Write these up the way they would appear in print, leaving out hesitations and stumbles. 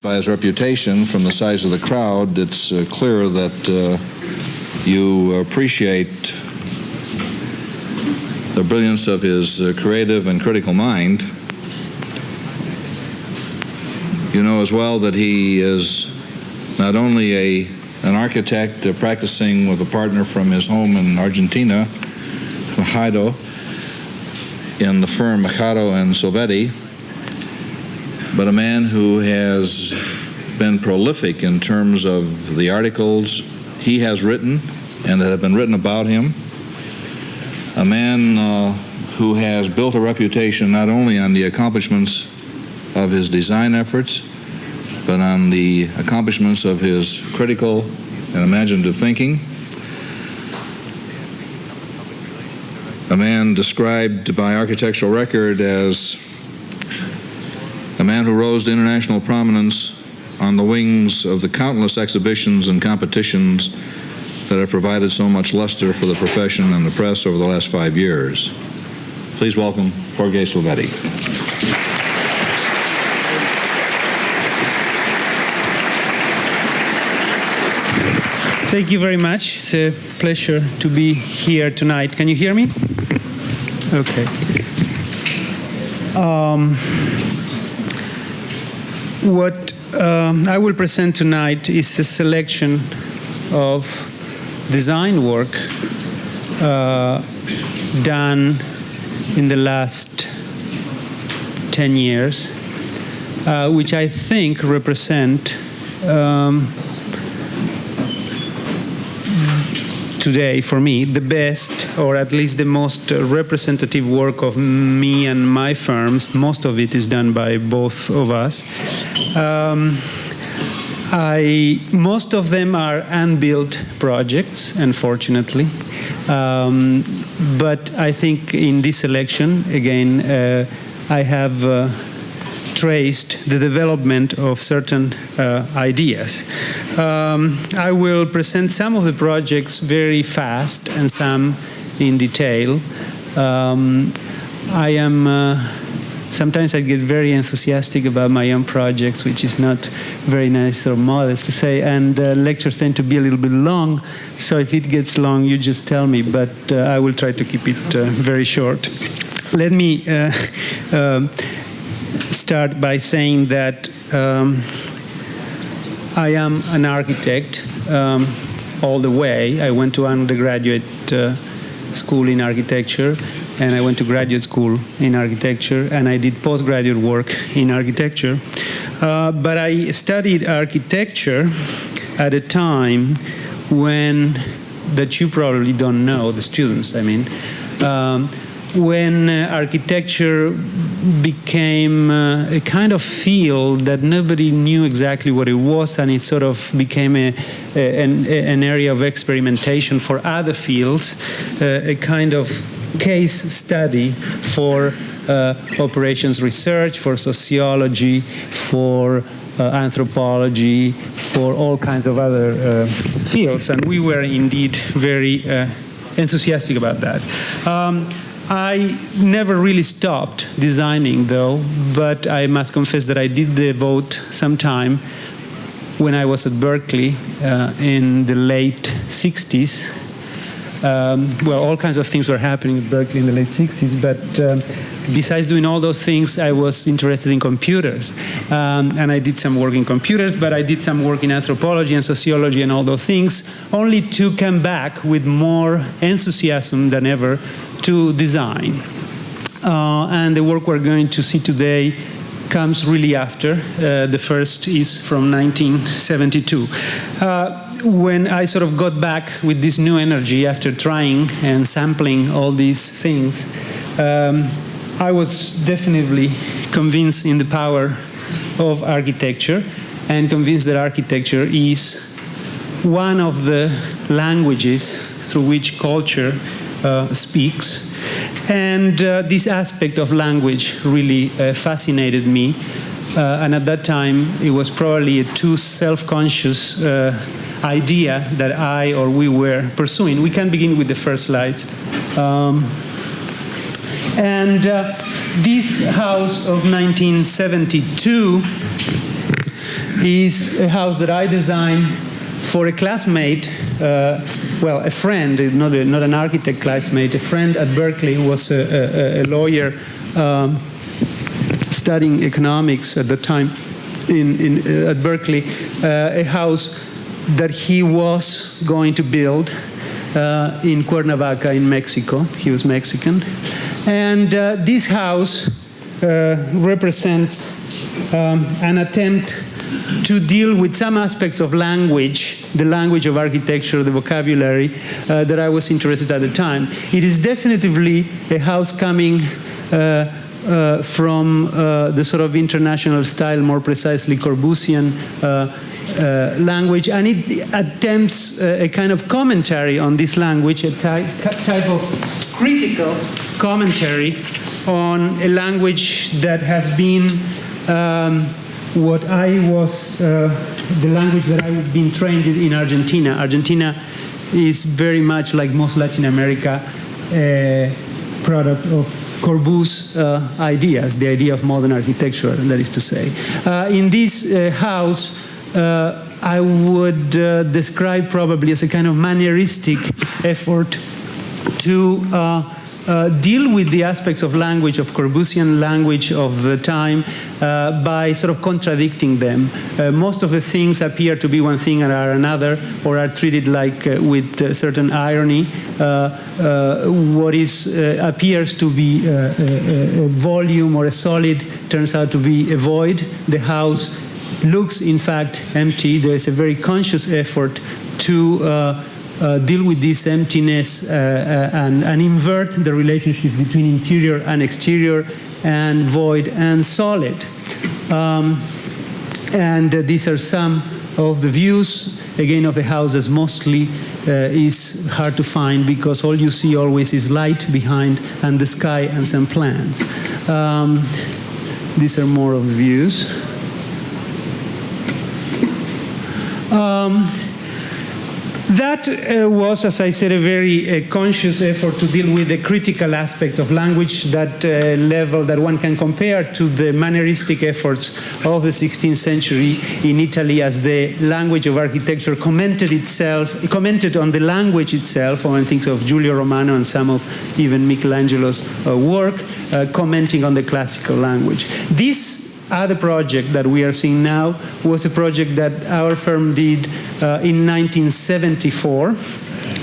By his reputation, from the size of the crowd, it's clear that you appreciate the brilliance of his creative and critical mind. You know as well that he is not only an architect practicing with a partner from his home in Argentina, Rhode, in the firm Jorge and Silvetti, but a man who has been prolific in terms of the articles he has written and that have been written about him. A man who has built a reputation not only on the accomplishments of his design efforts, but on the accomplishments of his critical and imaginative thinking. A man described by Architectural Record as a man who rose to international prominence on the wings of the countless exhibitions and competitions that have provided so much luster for the profession and the press over the last 5 years. Please welcome Jorge Silvetti. Thank you very much. It's a pleasure to be here tonight. Can you hear me? Okay. What I will present tonight is a selection of design work done in the last 10 years, which I think represent today, for me, the best, or at least the most representative work of me and my firms. Most of it is done by both of us. Most of them are unbuilt projects, unfortunately. But I think in this selection, again, I have traced the development of certain ideas. I will present some of the projects very fast and some in detail. Sometimes I get very enthusiastic about my own projects, which is not very nice or modest to say, and lectures tend to be a little bit long, so if it gets long, you just tell me, but I will try to keep it very short. Let me start by saying that I am an architect all the way. I went to undergraduate school in architecture, and I went to graduate school in architecture, and I did postgraduate work in architecture. But I studied architecture at a time when, that you probably don't know, the students, I mean, when architecture became a kind of field that nobody knew exactly what it was, and it sort of became an area of experimentation for other fields, a kind of case study for operations research, for sociology, for anthropology, for all kinds of other fields, and we were indeed very enthusiastic about that. I never really stopped designing, though, but I must confess that I did devote some time when I was at Berkeley in the late 60s. Well, all kinds of things were happening at Berkeley in the late 60s, but besides doing all those things, I was interested in computers. And I did some work in computers, but I did some work in anthropology and sociology and all those things, only to come back with more enthusiasm than ever to design. And the work we're going to see today comes really after. The first is from 1972. When I sort of got back with this new energy after trying and sampling all these things, I was definitely convinced in the power of architecture, and convinced that architecture is one of the languages through which culture speaks. And this aspect of language really fascinated me. And at that time, it was probably a too self-conscious idea that I or we were pursuing. We can begin with the first slides. This house of 1972 is a house that I designed for a classmate, well, a friend, not an architect classmate, a friend at Berkeley who was a lawyer studying economics at the time at Berkeley, a house that he was going to build in Cuernavaca in Mexico. He was Mexican. And this house represents an attempt to deal with some aspects of language, the language of architecture, the vocabulary that I was interested at the time. It is definitively a house coming from the sort of international style, more precisely Corbusian language, and it attempts a kind of commentary on this language, a type of critical commentary on a language that has been what I was, the language that I've been trained in Argentina. Argentina is very much like most Latin America, a product of Corbu's ideas, the idea of modern architecture, that is to say. In this house, I would describe probably as a kind of manneristic effort to deal with the aspects of language, of Corbusian language of the time, by sort of contradicting them. Most of the things appear to be one thing and are another, or are treated like with certain irony. What appears to be a volume or a solid turns out to be a void. The house looks, in fact, empty. There is a very conscious effort to deal with this emptiness and invert the relationship between interior and exterior and void and solid. And these are some of the views, again, of a house as mostly is hard to find because all you see always is light behind and the sky and some plants. These are more of the views. That was, as I said, a very conscious effort to deal with the critical aspect of language, that level that one can compare to the manneristic efforts of the 16th century in Italy, as the language of architecture commented on the language itself. One thinks of Giulio Romano and some of even Michelangelo's work, commenting on the classical language. This other project that we are seeing now was a project that our firm did in 1974,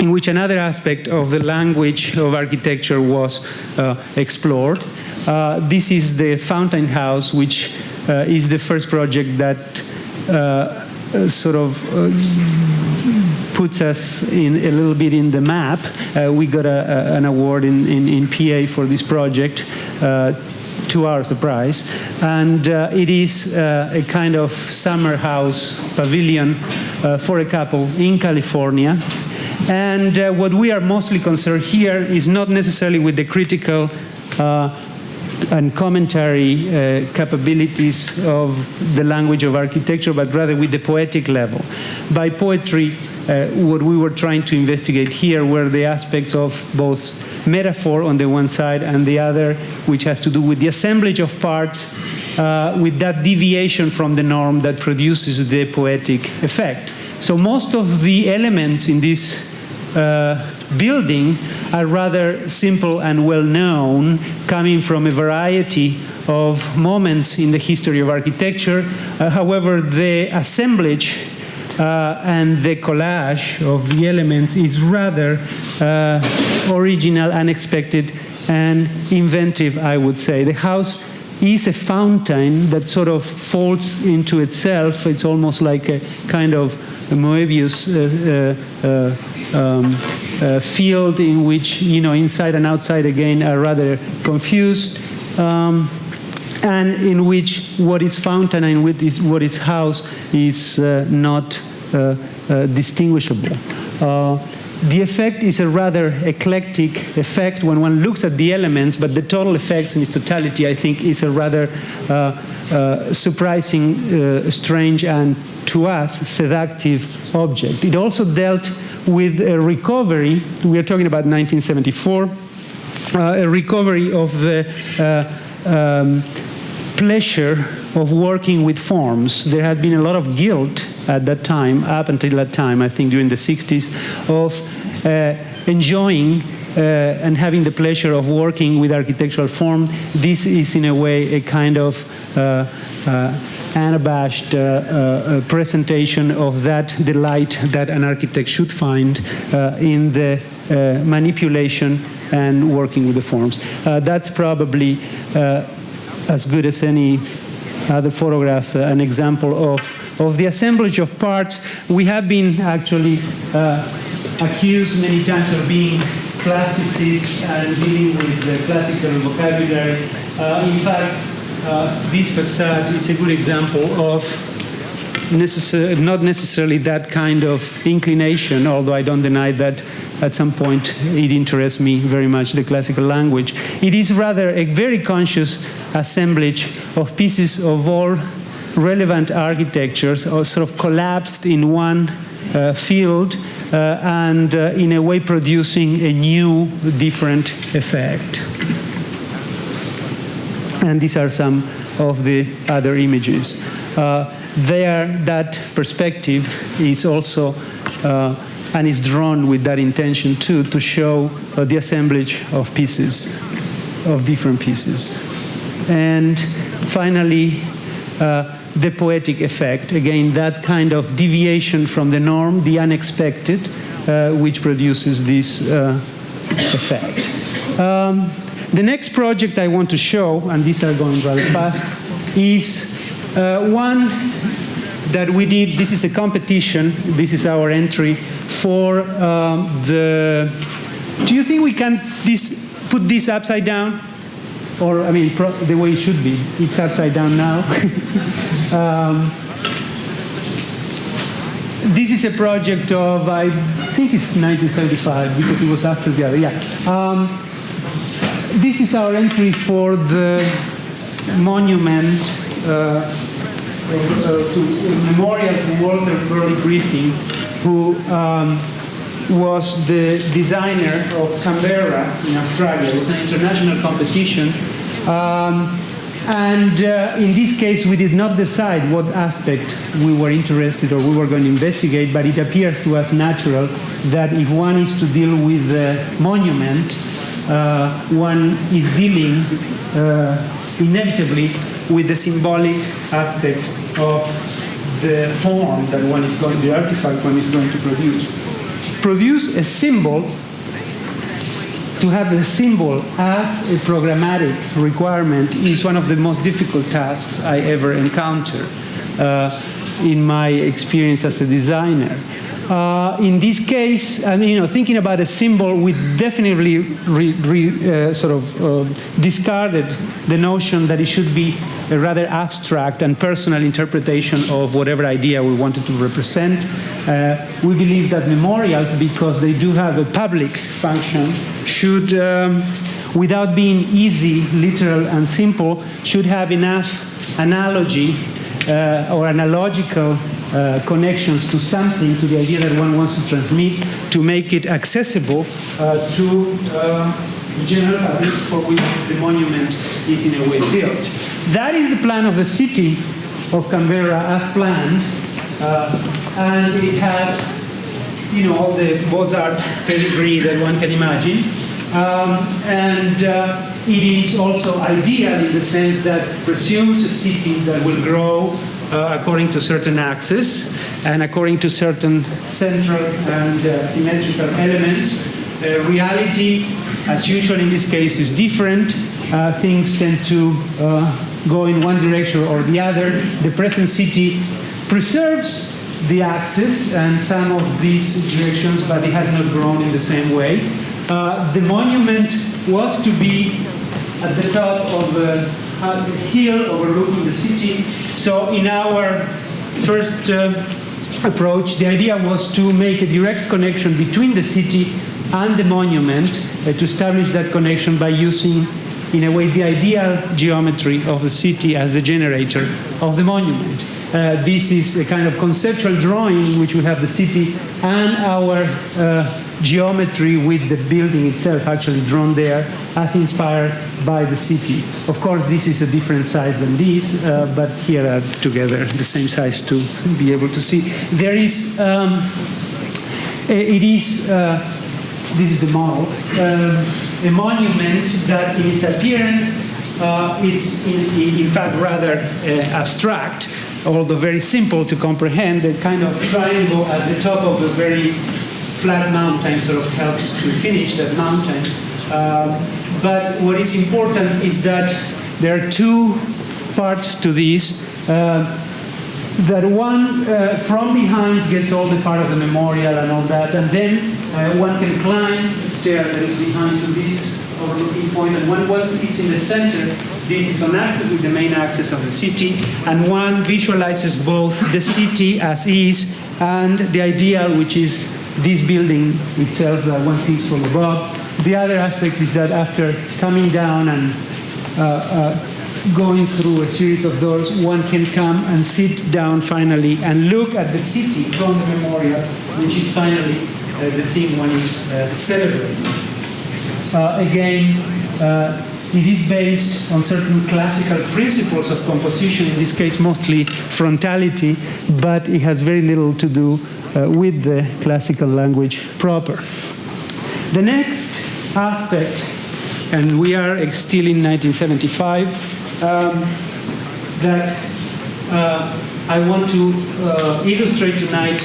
in which another aspect of the language of architecture was explored. This is the Fountain House, which is the first project that sort of puts us in a little bit in the map. We got an award in PA for this project, to our surprise, and it is a kind of summer house pavilion for a couple in California. And what we are mostly concerned here is not necessarily with the critical and commentary capabilities of the language of architecture, but rather with the poetic level. By poetry, what we were trying to investigate here were the aspects of both metaphor on the one side and the other, which has to do with the assemblage of parts, with that deviation from the norm that produces the poetic effect. So most of the elements in this building are rather simple and well known, coming from a variety of moments in the history of architecture. However, the assemblage and the collage of the elements is rather original, unexpected, and inventive, I would say. The house is a fountain that sort of folds into itself. It's almost like a kind of a Moebius field in which, you know, inside and outside again are rather confused, and in which what is fountain and what is house is not distinguishable. The effect is a rather eclectic effect when one looks at the elements, but the total effects in its totality, I think, is a rather surprising, strange, and to us, seductive object. It also dealt with a recovery. We are talking about 1974, a recovery of the pleasure of working with forms. There had been a lot of guilt at that time, up until that time, I think during the 60s, of enjoying and having the pleasure of working with architectural form. This is, in a way, a kind of unabashed presentation of that delight that an architect should find in the manipulation and working with the forms. That's probably as good as any other photographs, an example of the assemblage of parts. We have been actually accused many times of being classicists and dealing with the classical vocabulary. In fact, this facade is a good example of not necessarily that kind of inclination, although I don't deny that at some point it interests me very much, the classical language. It is rather a very conscious assemblage of pieces of all relevant architectures, or sort of collapsed in one field, and in a way producing a new, different effect. And these are some of the other images. That perspective is also, and is drawn with that intention too, to show the assemblage of pieces, of different pieces. And finally, the poetic effect, again, that kind of deviation from the norm, the unexpected, which produces this effect. The next project I want to show, and these are going rather fast, is one that we did. This is a competition. This is our entry for the... Do you think we can put this upside down? Or, I mean, the way it should be. It's upside down now. This is a project of, I think it's 1975, because it was after the other, yeah. This is our entry for the monument, memorial to Walter Burley Griffin, who was the designer of Canberra in Australia. It was an international competition. In this case, we did not decide what aspect we were interested or we were going to investigate, but it appears to us natural that if one is to deal with the monument, one is dealing inevitably with the symbolic aspect of the form that one is going, the artifact one is going to produce. Produce a symbol, to have a symbol as a programmatic requirement is one of the most difficult tasks I ever encountered in my experience as a designer. In this case, I mean, thinking about a symbol, we definitely discarded the notion that it should be a rather abstract and personal interpretation of whatever idea we wanted to represent. We believe that memorials, because they do have a public function, should, without being easy, literal, and simple, should have enough analogy or analogical connections to something, to the idea that one wants to transmit, to make it accessible to the general public for which the monument is in a way built. That is the plan of the city of Canberra as planned, and it has, all the Beaux-Arts pedigree that one can imagine, it is also ideal in the sense that it presumes a city that will grow according to certain axes and according to certain central and symmetrical elements. Reality, as usual in this case, is different. Things tend to go in one direction or the other. The present city preserves the axis and some of these directions, but it has not grown in the same way. The monument was to be at the top of a hill overlooking the city. So in our first approach, the idea was to make a direct connection between the city and the monument, to establish that connection by using, in a way, the ideal geometry of the city as the generator of the monument. This is a kind of conceptual drawing in which we have the city and our geometry with the building itself actually drawn there as inspired by the city. Of course, this is a different size than this, but here are together the same size to be able to see. There is, this is the model, a monument that in its appearance is in fact rather abstract, although very simple to comprehend. The kind of triangle at the top of a very flat mountain sort of helps to finish that mountain. But what is important is that there are two parts to this. That one from behind gets all the part of the memorial and all that, and then one can climb the stair that is behind to this overlooking point, and one is in the center. This is on axis with the main axis of the city, and one visualizes both the city as is and the ideal, which is this building itself that one sees from above. The other aspect is that after coming down and going through a series of doors, one can come and sit down finally and look at the city from the memorial, which is finally the thing one is celebrating. Again, it is based on certain classical principles of composition, in this case mostly frontality, but it has very little to do with the classical language proper. The next aspect, and we are still in 1975, that I want to illustrate tonight.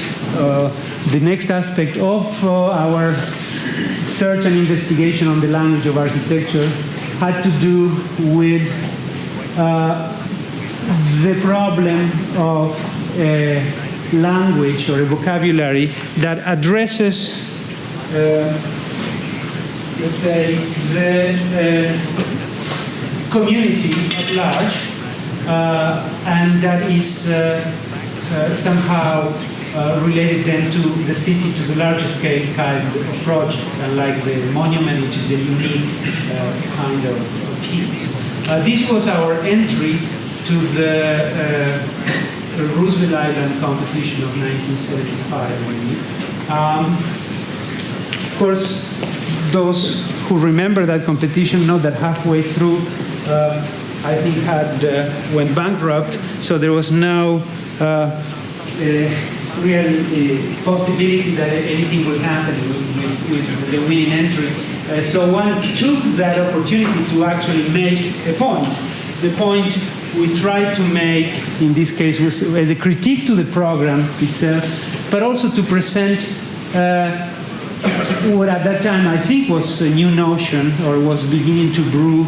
The next aspect of our search and investigation on the language of architecture had to do with the problem of a language or a vocabulary that addresses, let's say, the community at large, and that is somehow related then to the city, to the larger scale kind of projects, unlike the monument, which is the unique kind of piece. This was our entry to the Roosevelt Island competition of 1975. Of course, those who remember that competition know that halfway through, I think went bankrupt, so there was no real possibility that anything would happen with the winning entry. So one took that opportunity to actually make a point. The point we tried to make, in this case, was a critique to the program itself, but also to present what at that time I think was a new notion, or was beginning to brew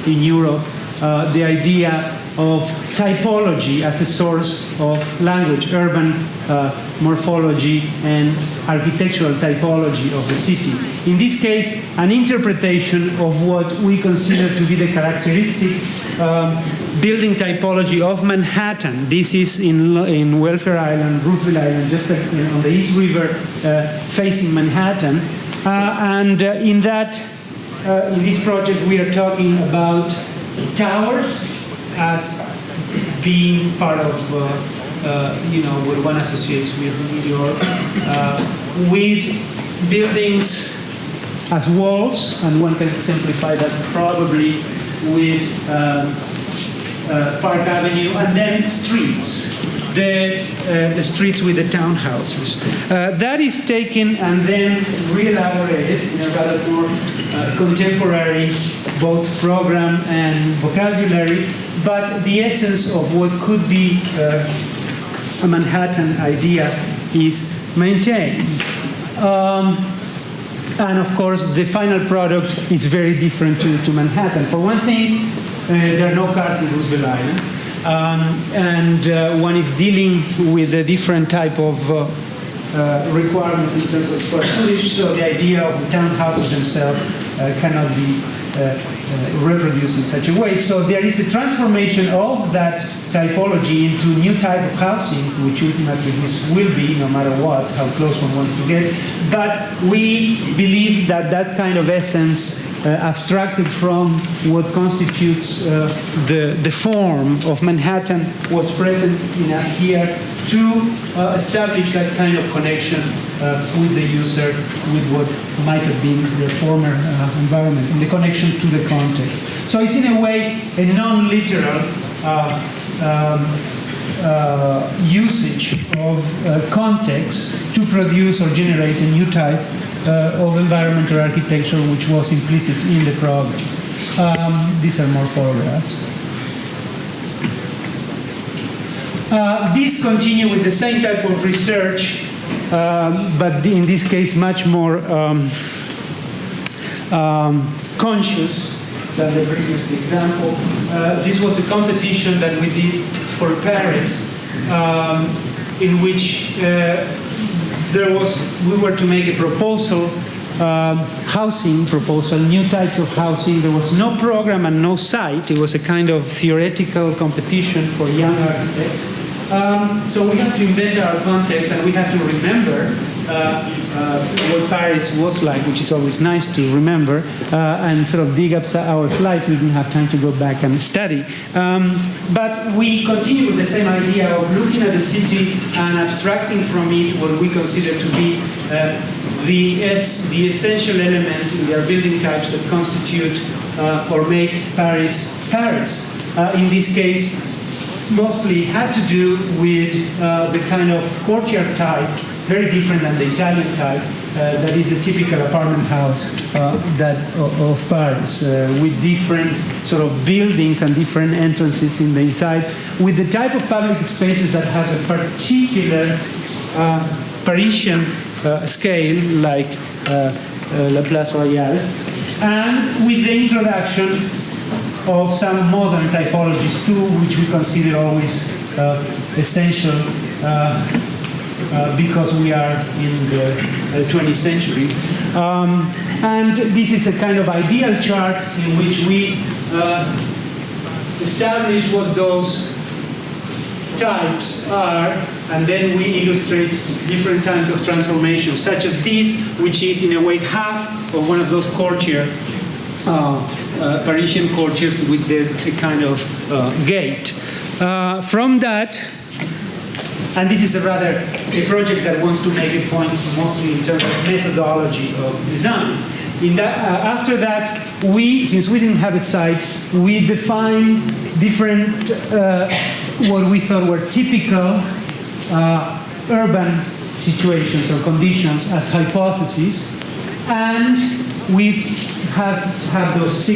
in Europe, the idea of typology as a source of language, urban morphology and architectural typology of the city. In this case, an interpretation of what we consider to be the characteristic building typology of Manhattan. This is in Welfare Island, Roosevelt Island, just on the East River, facing Manhattan. And in this project, we are talking about towers as being part of what one associates with New York, with buildings as walls, and one can exemplify that probably with Park Avenue, and then streets, the streets with the townhouses. That is taken and then re-elaborated in a rather more contemporary, both program and vocabulary, but the essence of what could be a Manhattan idea is maintained. And of course, the final product is very different to Manhattan. For one thing, there are no cars in Roosevelt Island, and one is dealing with a different type of requirements in terms of square footage, so the idea of the townhouses themselves cannot be reproduced in such a way. So there is a transformation of that typology into a new type of housing, which ultimately this will be, no matter what, how close one wants to get. But we believe that that kind of essence abstracted from what constitutes the form of Manhattan was present enough here to establish that kind of connection with the user, with what might have been the former environment, and the connection to the context. So it's in a way a non-literal usage of context to produce or generate a new type of environmental architecture which was implicit in the program. These are more photographs. These continue with the same type of research, but in this case much more conscious than the previous example. This was a competition that we did for Paris, in which we were to make a proposal, housing proposal, new types of housing. There was no program and no site. It was a kind of theoretical competition for young architects. So we had to invent our context, and we had to remember what Paris was like, which is always nice to remember, and sort of dig up our slides. We didn't have time to go back and study. But we continue with the same idea of looking at the city and abstracting from it what we consider to be the essential element in their building types that constitute or make Paris Paris. In this case, mostly had to do with the kind of courtyard type, very different than the Italian type, that is a typical apartment house of Paris, with different sort of buildings and different entrances in the inside, with the type of public spaces that have a particular Parisian scale, like La Place Royale, and with the introduction of some modern typologies too, which we consider always essential because we are in the 20th century. And this is a kind of ideal chart in which we establish what those types are, and then we illustrate different kinds of transformations, such as this, which is in a way half of one of those courtyard Parisian courtiers with the kind of gate. From that, and this is a project that wants to make a point mostly in terms of methodology of design. After that, since we didn't have a site, we defined different, what we thought were typical urban situations or conditions as hypotheses, and we have those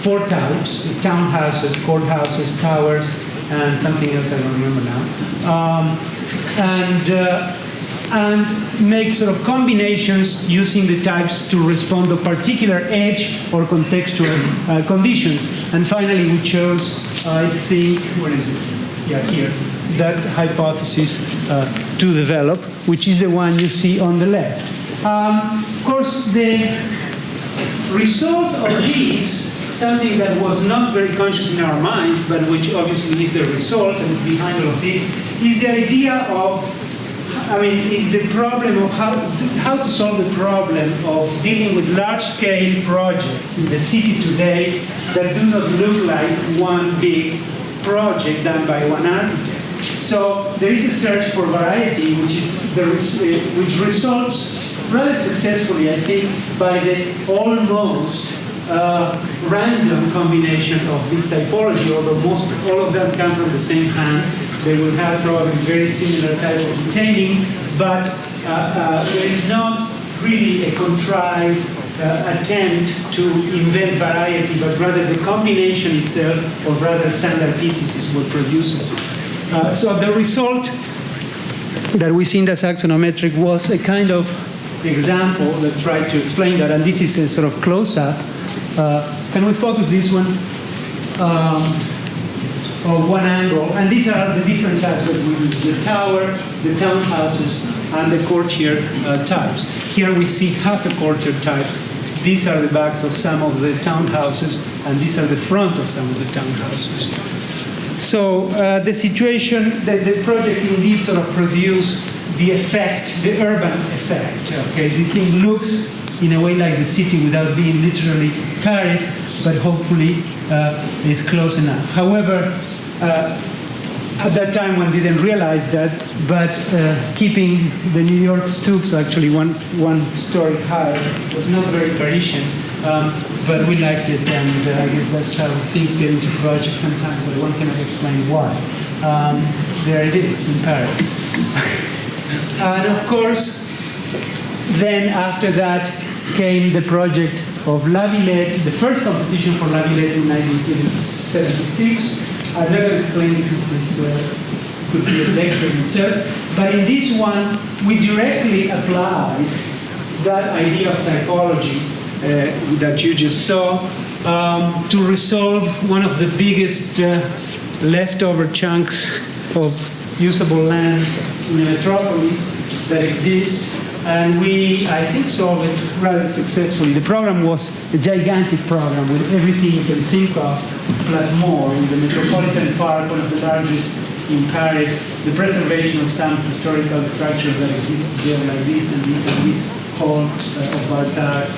four types: townhouses, courthouses, towers, and something else I don't remember now. And make sort of combinations using the types to respond to particular edge or contextual conditions. And finally, we chose, I think, where is it? Yeah, here, that hypothesis to develop, which is the one you see on the left. Of course, the result of this, something that was not very conscious in our minds, but which obviously is the result and is behind all of this, is the idea of, is the problem of how to solve the problem of dealing with large-scale projects in the city today that do not look like one big project done by one architect. So there is a search for variety, which results rather successfully, I think, by the almost random combination of this typology, although all of them come from the same hand. They will have probably very similar type of detailing, but there is not really a contrived attempt to invent variety, but rather the combination itself of rather standard pieces is what produces it. So the result that we see in the axonometric was a kind of example that tried to explain that, and this is a sort of close-up. Can we focus this one? Of one angle, and these are the different types that we use: the tower, the townhouses, and the courtyard types. Here we see half a courtyard type. These are the backs of some of the townhouses, and these are the front of some of the townhouses. So the situation, the project indeed sort of produced the effect, the urban effect. Okay, this thing looks in a way like the city without being literally Paris, but hopefully is close enough. However, at that time one didn't realize that, but keeping the New York stoops actually one story higher was not very Parisian, but we liked it, and I guess that's how things get into projects sometimes, that one cannot explain why. There it is in Paris. And of course, then after that came the project of La Villette, the first competition for La Villette in 1976. I'm not going to explain this, could be a lecture in itself, but in this one, we directly applied that idea of typology that you just saw to resolve one of the biggest leftover chunks of usable land in a metropolis that exists. And we, I think, solved it rather successfully. The program was a gigantic program with everything you can think of, plus more. In the Metropolitan Park, one of the largest in Paris, the preservation of some historical structures that exist there, like this and this and this hall of Baltar,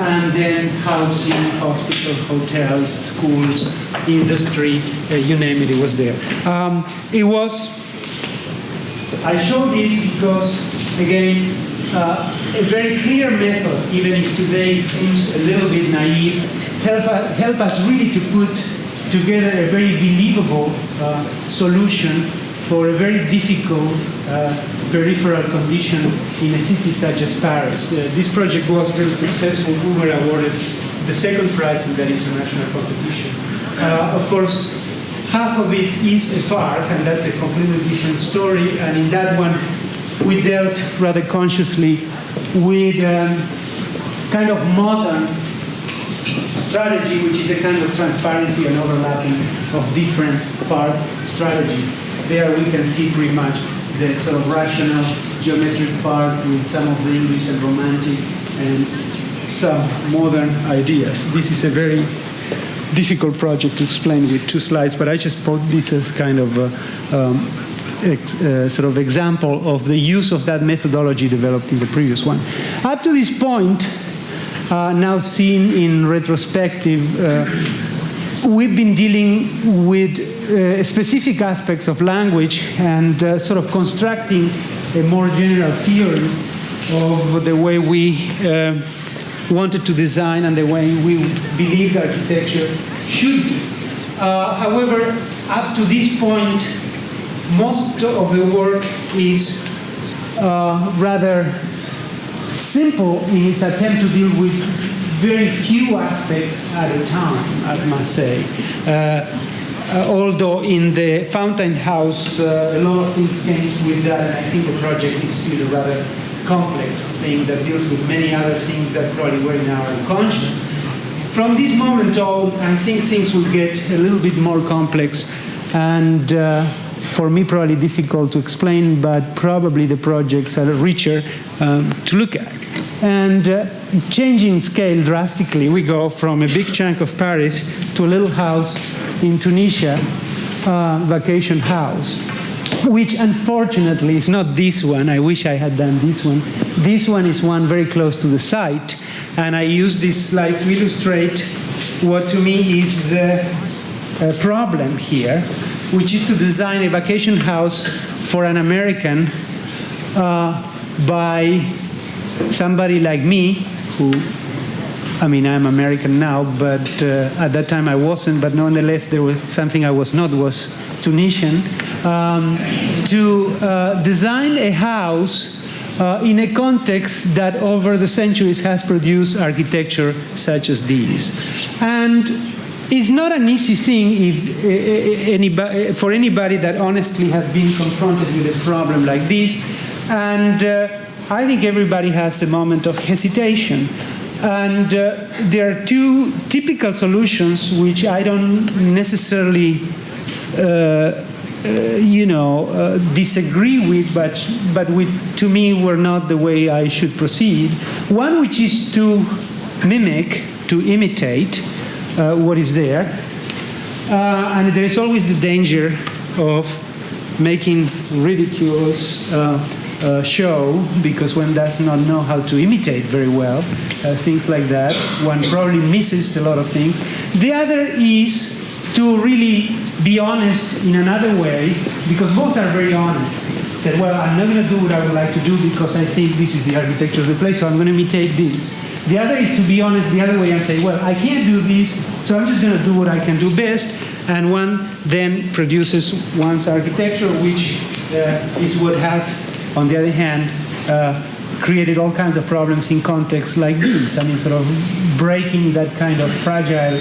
and then housing, hospitals, hotels, schools, industry, you name it, it was there. I show this because, again, a very clear method, even if today it seems a little bit naive, help us really to put together a very believable solution for a very difficult peripheral condition in a city such as Paris. This project was very successful. We were awarded the second prize in that international competition. Of course, half of it is a park, and that's a completely different story. And in that one, we dealt rather consciously with kind of modern strategy, which is a kind of transparency and overlapping of different park strategies. There we can see pretty much the sort of rational geometric part with some of the English and Romantic and some modern ideas. This is a very difficult project to explain with 2 slides, but I just put this as kind of sort of example of the use of that methodology developed in the previous one. Up to this point, now seen in retrospective, we've been dealing with specific aspects of language and sort of constructing a more general theory of the way we wanted to design and the way we believed architecture should be. However, up to this point, most of the work is rather simple in its attempt to deal with very few aspects at a time, I must say. Although in the Fountain House, a lot of things came with that, and I think the project is still a rather complex thing that deals with many other things that probably were in our unconscious. From this moment on, I think things will get a little bit more complex, and for me probably difficult to explain, but probably the projects are richer to look at. And changing scale drastically, we go from a big chunk of Paris to a little house in Tunisia, vacation house, which unfortunately is not this one. I wish I had done this one. This one is one very close to the site, and I use this slide to illustrate what to me is the problem here, which is to design a vacation house for an American by somebody like me, who, I mean, I'm American now, but at that time I wasn't, but nonetheless there was something I was not, was Tunisian, to design a house in a context that over the centuries has produced architecture such as these. And it's not an easy thing if for anybody that honestly has been confronted with a problem like this. And I think everybody has a moment of hesitation. And there are 2 typical solutions which I don't necessarily disagree with, but to me were not the way I should proceed. One which is to mimic, to imitate what is there. And there is always the danger of making ridiculous show, because one does not know how to imitate very well things like that. One probably misses a lot of things. The other is to really be honest in another way, because both are very honest. Said, well, I'm not going to do what I would like to do because I think this is the architecture of the place, so I'm going to imitate this. The other is to be honest the other way and say, well, I can't do this, so I'm just going to do what I can do best. And one then produces one's architecture, which is what has, on the other hand, created all kinds of problems in contexts like this. I mean, sort of breaking that kind of fragile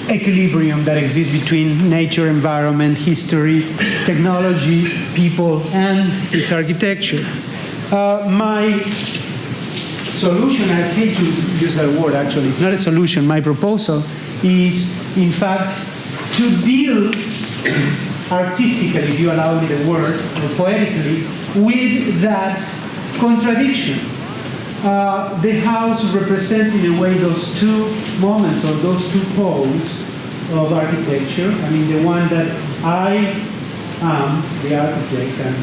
equilibrium that exists between nature, environment, history, technology, people, and its architecture. My solution, I hate to use that word actually, it's not a solution, my proposal is, in fact, to deal artistically, if you allow me the word, or poetically, with that contradiction. The house represents in a way those two moments or those two poles of architecture. I mean, the one that I am the architect and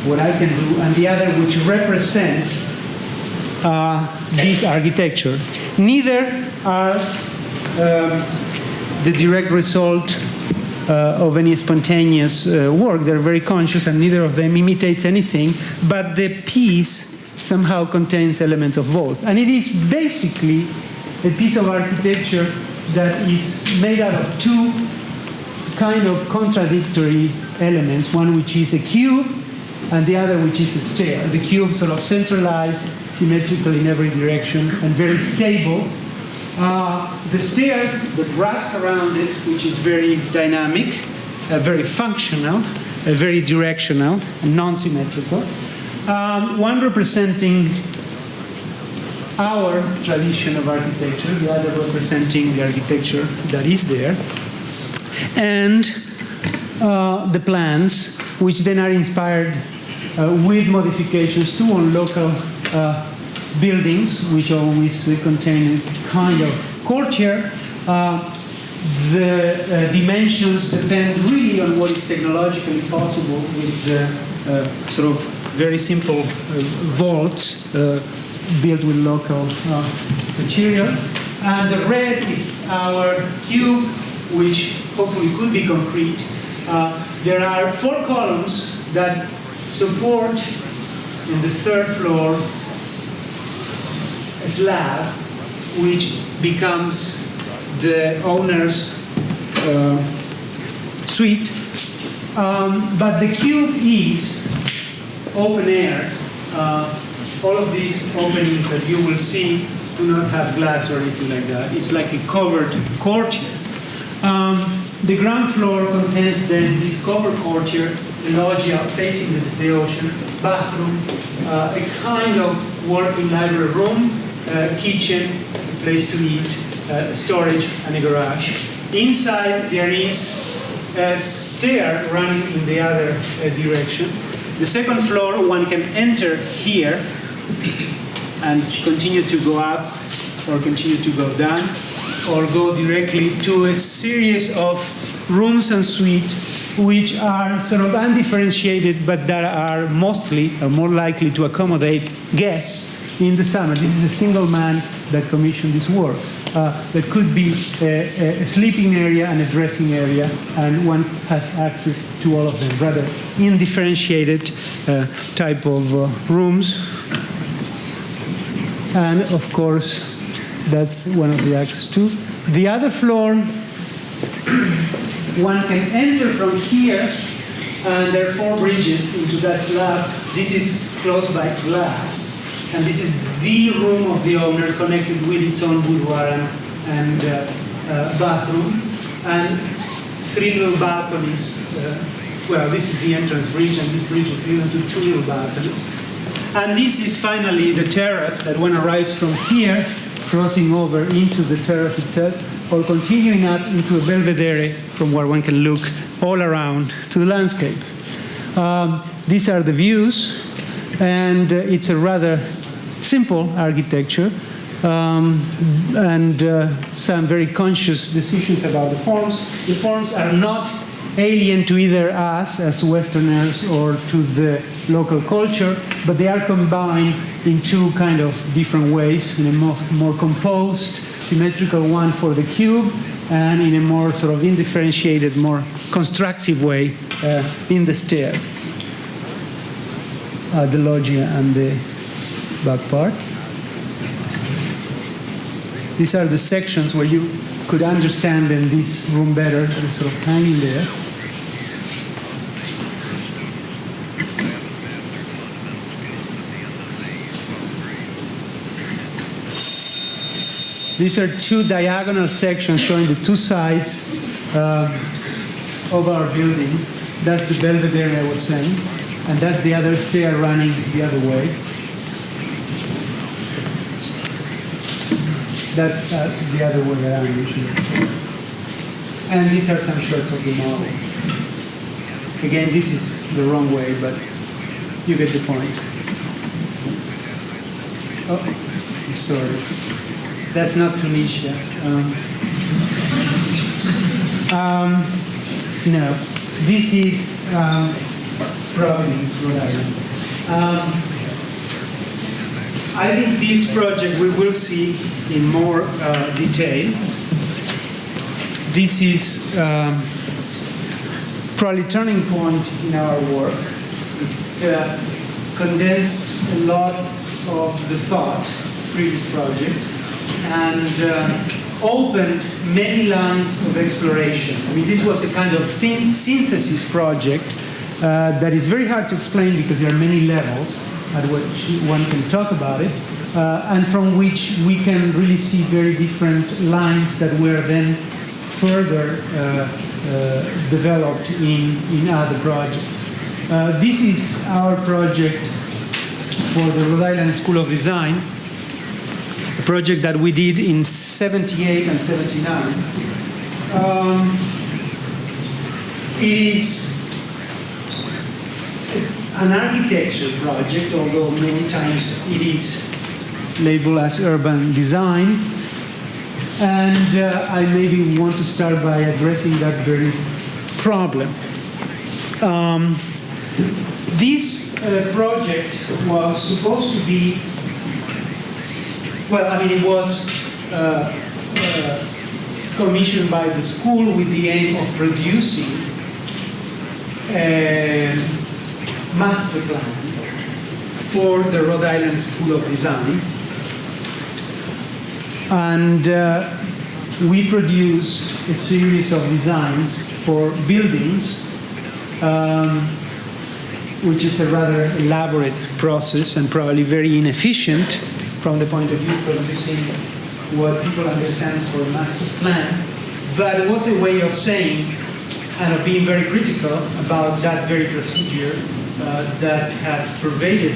what I can do, and the other which represents this architecture. Neither are the direct result of any spontaneous work. They're very conscious, and neither of them imitates anything, but the piece somehow contains elements of both. And it is basically a piece of architecture that is made out of two kind of contradictory elements, one which is a cube and the other which is a stair. The cube sort of centralized, symmetrical in every direction, and very stable. The stair that wraps around it, which is very dynamic, very functional, very directional, and non-symmetrical. One representing our tradition of architecture, the other representing the architecture that is there, and the plans, which then are inspired with modifications too on local buildings, which always contain a kind of courtyard. The dimensions depend really on what is technologically possible with sort of very simple vaults built with local materials. And the red is our cube, which hopefully could be concrete. There are 4 columns that support in the 3rd floor a slab, which becomes the owner's suite. But the cube is open air. All of these openings that you will see do not have glass or anything like that. It's like a covered courtyard. The ground floor contains then this covered courtyard, a loggia facing the ocean, bathroom, a kind of working library room, kitchen, place to eat, storage, and a garage. Inside there is a stair running in the other direction. The 2nd floor, one can enter here and continue to go up or continue to go down, or go directly to a series of rooms and suites which are sort of undifferentiated, but that are mostly or more likely to accommodate guests in the summer. This is a single man that commissioned this work. There could be a sleeping area and a dressing area, and one has access to all of them, rather undifferentiated type of rooms. And of course, that's one of the access to. The other floor, one can enter from here, and there are 4 bridges into that slab. This is closed by glass. And this is the room of the owner, connected with its own boudoir and bathroom, and 3 little balconies. Well, this is the entrance bridge, and this bridge is leading to 2 little balconies. And this is finally the terrace that one arrives from here, crossing over into the terrace itself, or continuing up into a belvedere from where one can look all around to the landscape. These are the views, and it's a rather simple architecture, and some very conscious decisions about the forms. The forms are not alien to either us as Westerners or to the local culture, but they are combined in two kind of different ways, in a more composed, symmetrical one for the cube, and in a more sort of indifferentiated, more constructive way in the stair. The loggia and the back part. These are the sections where you could understand in this room better, and sort of hanging there. These are two diagonal sections showing the two sides of our building. That's the belvedere I was saying, and that's the other stair running the other way. That's the other way around usually. And these are some shots of the model. Again, this is the wrong way, but you get the point. Oh, I'm sorry. That's not Tunisia. No, this is Providence, Rhode Island. I think this project we will see in more detail. This is probably a turning point in our work. It condensed a lot of the thought, previous projects, and opened many lines of exploration. I mean, this was a kind of thin synthesis project that is very hard to explain because there are many levels at which one can talk about it, and from which we can really see very different lines that were then further developed in other projects. This is our project for the Rhode Island School of Design, a project that we did in 78 and 79. It is an architecture project, although many times it is labeled as urban design. And I maybe want to start by addressing that very problem. This project was supposed to be, well, I mean, it was commissioned by the school with the aim of producing a master plan for the Rhode Island School of Design. And we produced a series of designs for buildings, which is a rather elaborate process and probably very inefficient from the point of view of producing what people understand for a master plan. But it was a way of saying and of being very critical about that very procedure that has pervaded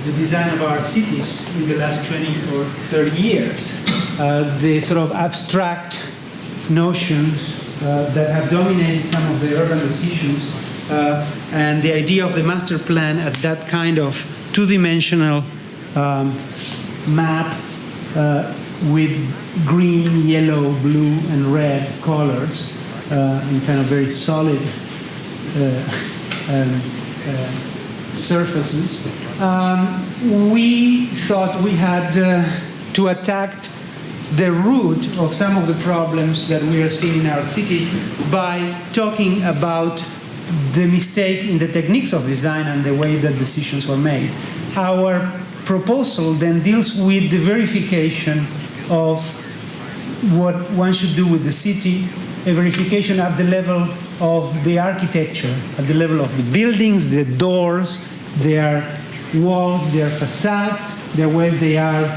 the design of our cities in the last 20 or 30 years. The sort of abstract notions that have dominated some of the urban decisions, and the idea of the master plan at that kind of two-dimensional map with green, yellow, blue, and red colors, and kind of very solid surfaces. We thought we had to attack the root of some of the problems that we are seeing in our cities by talking about the mistake in the techniques of design and the way that decisions were made. Our proposal then deals with the verification of what one should do with the city, a verification at the level of the architecture, at the level of the buildings, the doors, their walls, their facades, the way they are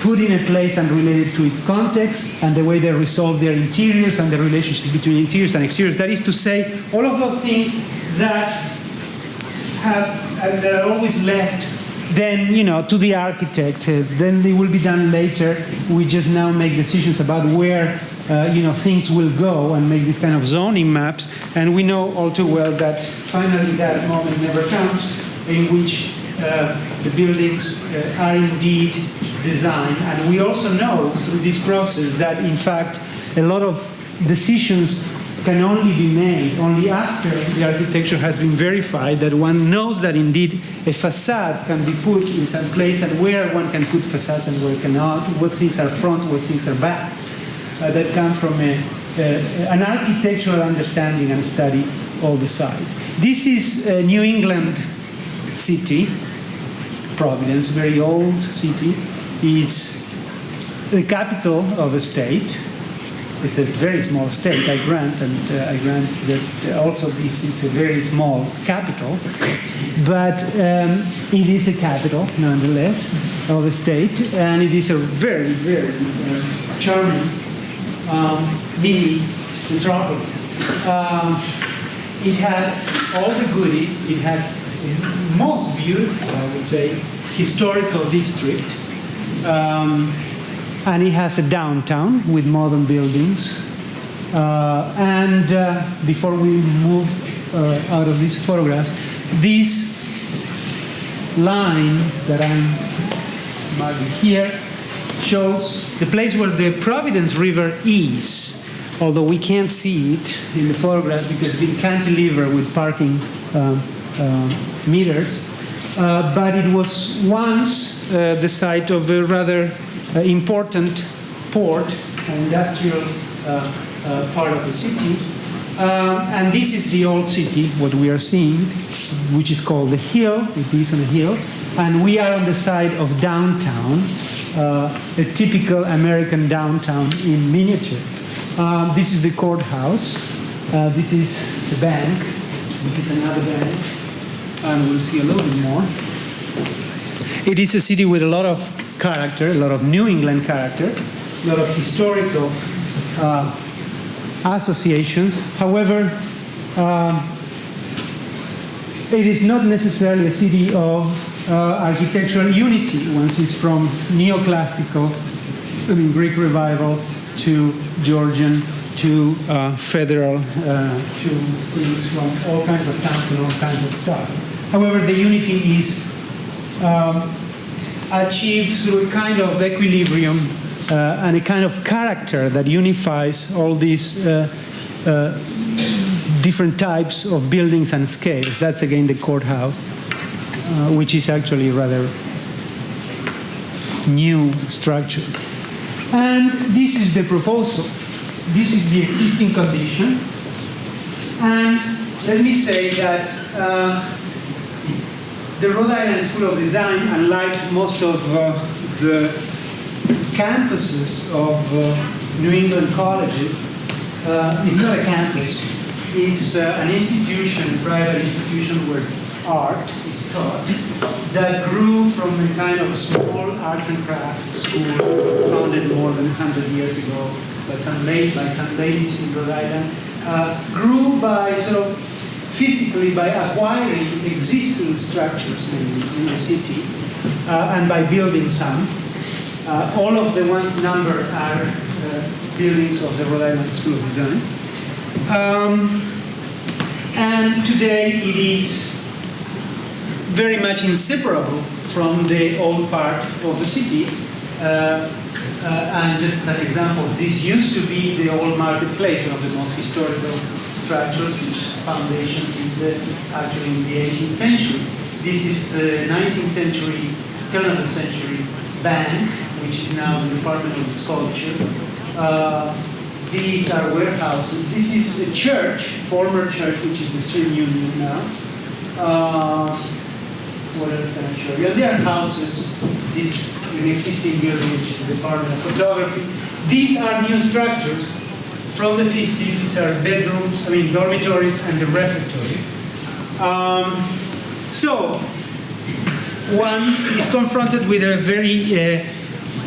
put in a place and related to its context, and the way they resolve their interiors and the relationship between interiors and exteriors. That is to say, all of those things that are always left then, to the architect. Then they will be done later. We just now make decisions about where things will go and make these kind of zoning maps. And we know all too well that finally that moment never comes in which the buildings are indeed designed. And we also know through this process that, in fact, a lot of decisions can only be made only after the architecture has been verified, that one knows that indeed a facade can be put in some place, and where one can put facades and where cannot, what things are front, what things are back, that come from an architectural understanding and study of the site. This is a New England city, Providence, very old city, is the capital of a state. It's a very small state, I grant that also this is a very small capital, but it is a capital, nonetheless, of a state, and it is a very, very charming mini metropolis. It has all the goodies. It has the most beautiful, I would say, historical district. And it has a downtown with modern buildings. Before we move out of these photographs, this line that I'm marking here shows the place where the Providence River is, although we can't see it in the photograph because it's been cantilevered with parking meters. But it was once the site of a rather important port, an industrial part of the city. And this is the old city, what we are seeing, which is called the Hill. It is on a hill. And we are on the side of downtown, a typical American downtown in miniature. This is the courthouse. This is the bank. This is another bank. And we'll see a little bit more. It is a city with a lot of character, a lot of New England character, a lot of historical associations. However, it is not necessarily a city of architectural unity. Once it's from neoclassical, Greek revival, to Georgian, to federal, to things from all kinds of towns and all kinds of stuff. However, the unity is achieved through a kind of equilibrium and a kind of character that unifies all these different types of buildings and scales. That's again the courthouse, which is actually a rather new structure. And this is the proposal. This is the existing condition. And let me say that the Rhode Island School of Design, unlike most of the campuses of New England colleges, is not a campus. It's an institution, a private institution where art is taught, that grew from a kind of a small arts and crafts school founded more than 100 years ago by some ladies in Rhode Island, grew by sort of physically by acquiring existing structures in the city and by building some. All of the ones numbered are buildings of the Rhode Island School of Design. And today it is very much inseparable from the old part of the city. And just as an example, this used to be the old marketplace, one of the most historical structures, which foundations actually in the 18th century. This is 19th century, turn of the century bank, which is now the Department of Sculpture. These are warehouses. This is a church, former church, which is the Student Union now. What else can I show you? There are houses. This is an existing building, which is the Department of Photography. These are new structures from the 50s. These are bedrooms, dormitories, and the refectory. So, one is confronted with a very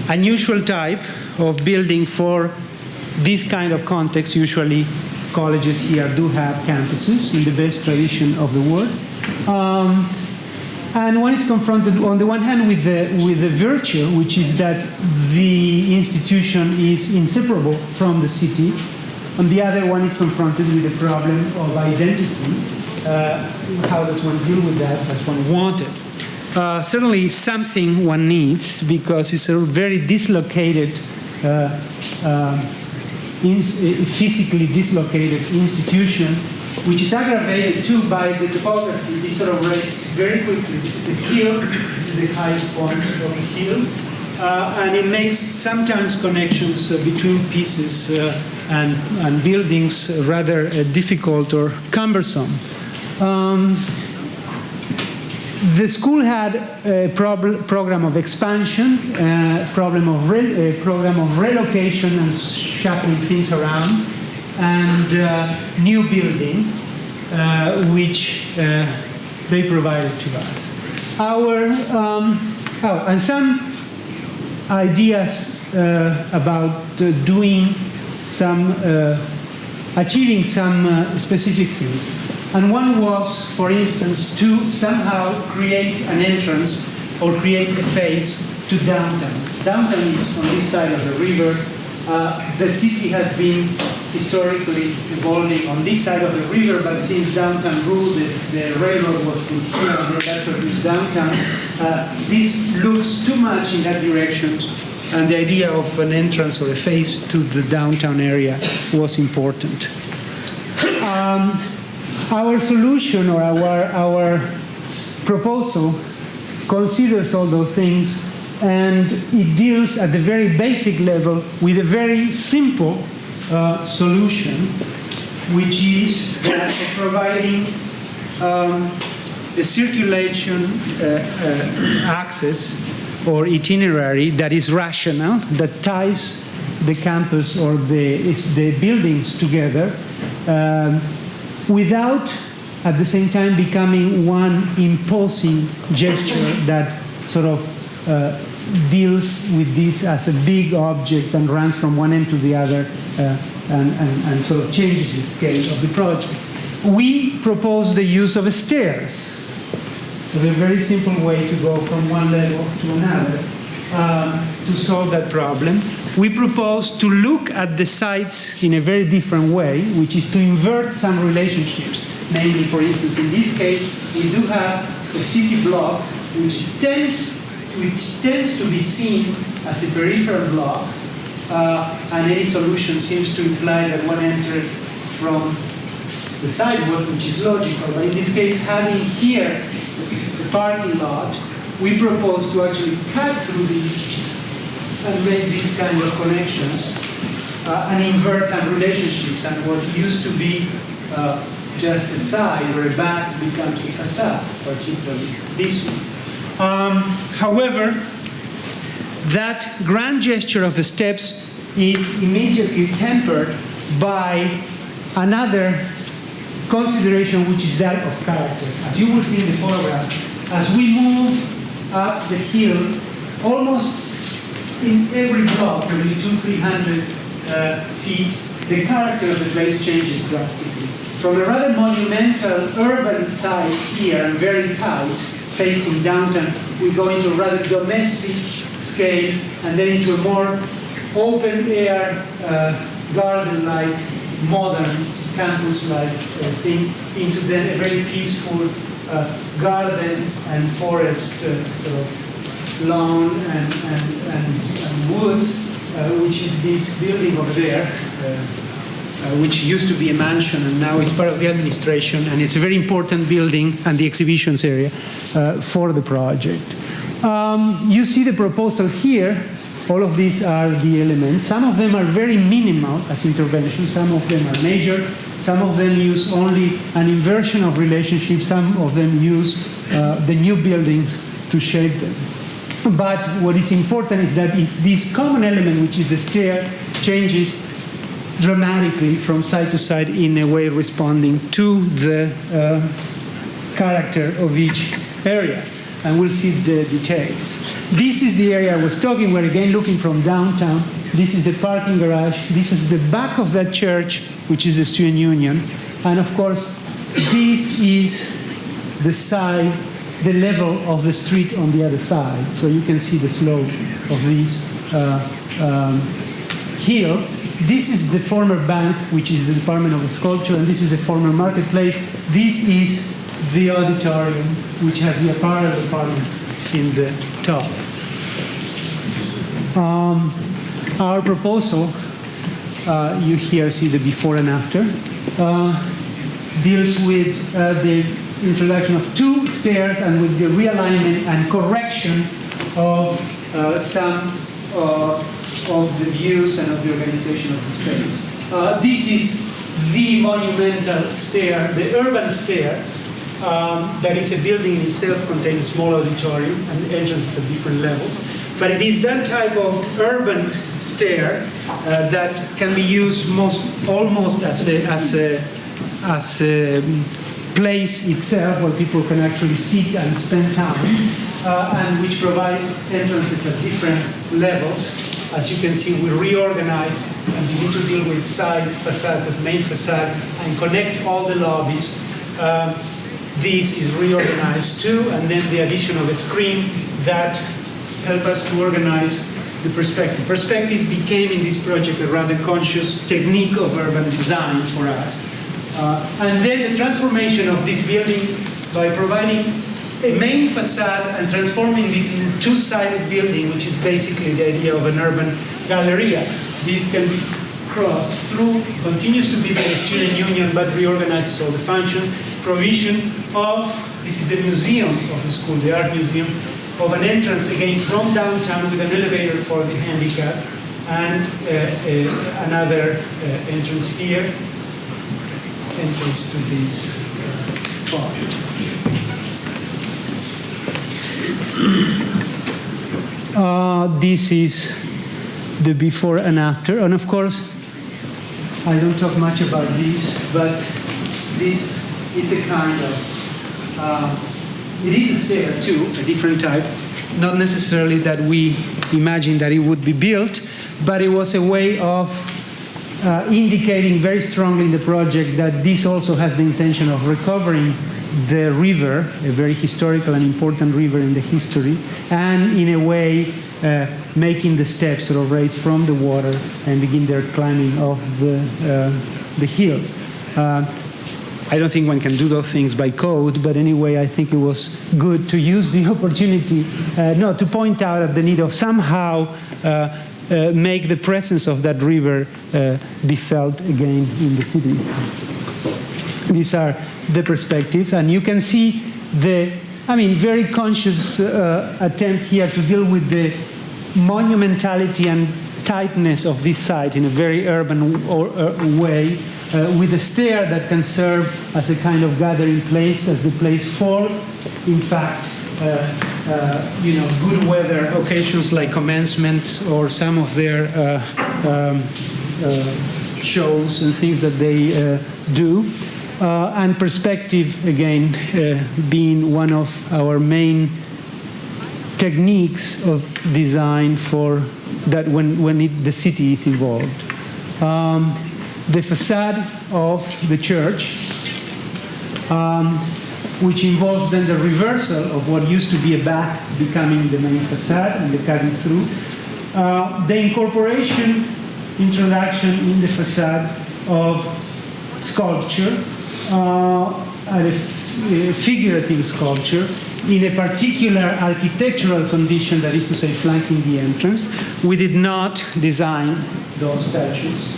unusual type of building for this kind of context. Usually, colleges here do have campuses in the best tradition of the word. And one is confronted, on the one hand, with the virtue, which is that the institution is inseparable from the city. On the other, one is confronted with the problem of identity. How does one deal with that as one wanted? Certainly something one needs, because it's a very dislocated physically dislocated institution, which is aggravated too by the topography. This sort of races very quickly. This is a hill. This is the highest point of a hill. And it makes sometimes connections between pieces and buildings rather difficult or cumbersome. The school had a program of expansion, program of relocation and shuffling things around, and new building, which they provided to us. And some ideas about achieving some specific things. And one was, for instance, to somehow create an entrance or create a face to downtown. Downtown is on this side of the river. The city has been historically evolving on this side of the river, but since downtown ruled, the railroad was put here and that produced downtown. This looks too much in that direction, and the idea of an entrance or a face to the downtown area was important. Our solution or our proposal considers all those things, and it deals at the very basic level with a very simple solution, which is providing a circulation access or itinerary that is rational, that ties the campus or the buildings together, without at the same time becoming one imposing gesture that sort of deals with this as a big object and runs from one end to the other and sort of changes the scale of the project. We propose the use of stairs. So a very simple way to go from one level to another to solve that problem. We propose to look at the sites in a very different way, which is to invert some relationships. Namely, for instance, in this case, we do have a city block which tends to be seen as a peripheral block, and any solution seems to imply that one enters from the sidewalk, which is logical. But in this case, having here the parking lot, we propose to actually cut through these and make these kind of connections and invert some relationships. And what used to be just a side or a back becomes a facade, particularly this one. However, that grand gesture of the steps is immediately tempered by another consideration, which is that of character. As you will see in the photograph, as we move up the hill, almost in every block, maybe 200-300 feet, the character of the place changes drastically. From a rather monumental urban site here and very tight, facing downtown, we go into a rather domestic scale and then into a more open-air, garden-like, modern, campus-like thing, into then a very peaceful garden and forest sort of lawn and woods, which is this building over there, which used to be a mansion and now it's part of the administration, and it's a very important building and the exhibitions area for the project. You see the proposal here. All of these are the elements. Some of them are very minimal as interventions. Some of them are major. Some of them use only an inversion of relationships. Some of them use the new buildings to shape them. But what is important is that this common element, which is the stair, changes dramatically from side to side in a way responding to the character of each area. And we'll see the details. This is the area I was talking. We're again looking from downtown. This is the parking garage. This is the back of that church, which is the student union. And of course, this is the side, the level of the street on the other side. So you can see the slope of this hill. This is the former bank, which is the Department of Sculpture, and this is the former marketplace. This is the auditorium, which has the apparel department in the top. Our proposal you here see the before and after, deals with the introduction of 2 stairs and with the realignment and correction of some of the views and of the organization of the space. This is the monumental stair, the urban stair, that is a building in itself, contains a small auditorium and entrances at different levels. But it is that type of urban stair that can be used almost as a place itself where people can actually sit and spend time, and which provides entrances at different levels. As you can see, we reorganize and begin to deal with side facades as main facades and connect all the lobbies. This is reorganized too, and then the addition of a screen that helps us to organize the perspective. Perspective became in this project a rather conscious technique of urban design for us. And then the transformation of this building by providing a main facade and transforming this into a 2-sided building, which is basically the idea of an urban galleria. This can be crossed through, continues to be the student union, but reorganizes all the functions. Provision of, this is the museum of the school, the art museum, of an entrance again from downtown with an elevator for the handicap, and another entrance here, entrance to this part. This is the before and after, and of course, I don't talk much about this, but this is a kind of, it is a stair too, a different type, not necessarily that we imagined that it would be built, but it was a way of indicating very strongly in the project that this also has the intention of recovering the river, a very historical and important river in the history, and in a way making the steps sort of raise from the water and begin their climbing of the hill. I don't think one can do those things by code, but anyway, I think it was good to use the opportunity, to point out at the need of somehow make the presence of that river be felt again in the city. These are the perspectives, and you can see the, very conscious attempt here to deal with the monumentality and tightness of this site in a very urban way, with a stair that can serve as a kind of gathering place, as the place for, in fact, good weather occasions like commencement or some of their shows and things that they do. And perspective, again, being one of our main techniques of design for that when the city is involved. The facade of the church, which involves then the reversal of what used to be a back becoming the main facade and the cutting through. The introduction in the facade of sculpture, and a figurative sculpture in a particular architectural condition, that is to say flanking the entrance. We did not design those statues.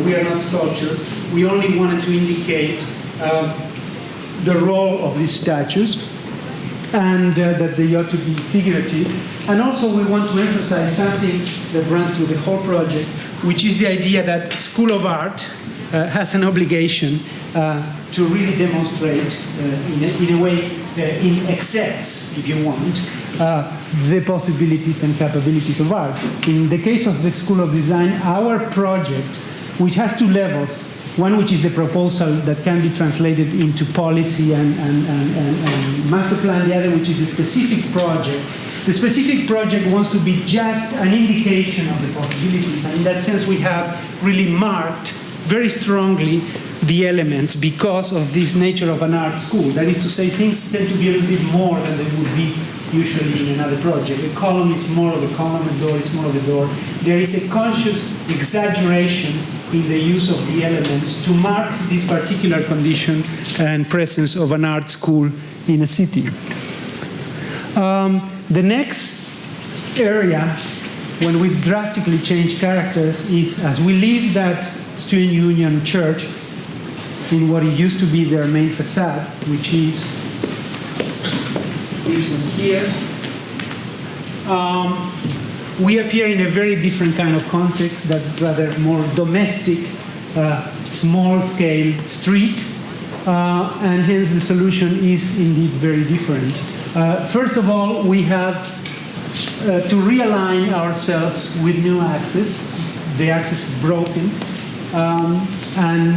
We are not sculptors. We only wanted to indicate the role of these statues and that they ought to be figurative. And also we want to emphasize something that runs through the whole project, which is the idea that School of Art has an obligation to really demonstrate in a way, in excess, if you want, the possibilities and capabilities of art. In the case of the School of Design, our project, which has 2 levels, one which is the proposal that can be translated into policy and master plan, the other which is the specific project. The specific project wants to be just an indication of the possibilities, and in that sense we have really marked very strongly the elements because of this nature of an art school. That is to say, things tend to be a little bit more than they would be usually in another project. A column is more of a column, a door is more of a door. There is a conscious exaggeration in the use of the elements to mark this particular condition and presence of an art school in a city. The next area when we drastically change characters is as we leave that student union church in what it used to be their main facade, which is this one here. We appear in a very different kind of context, that rather more domestic, small-scale street, and hence the solution is indeed very different. First of all, we have to realign ourselves with new access. The access is broken, and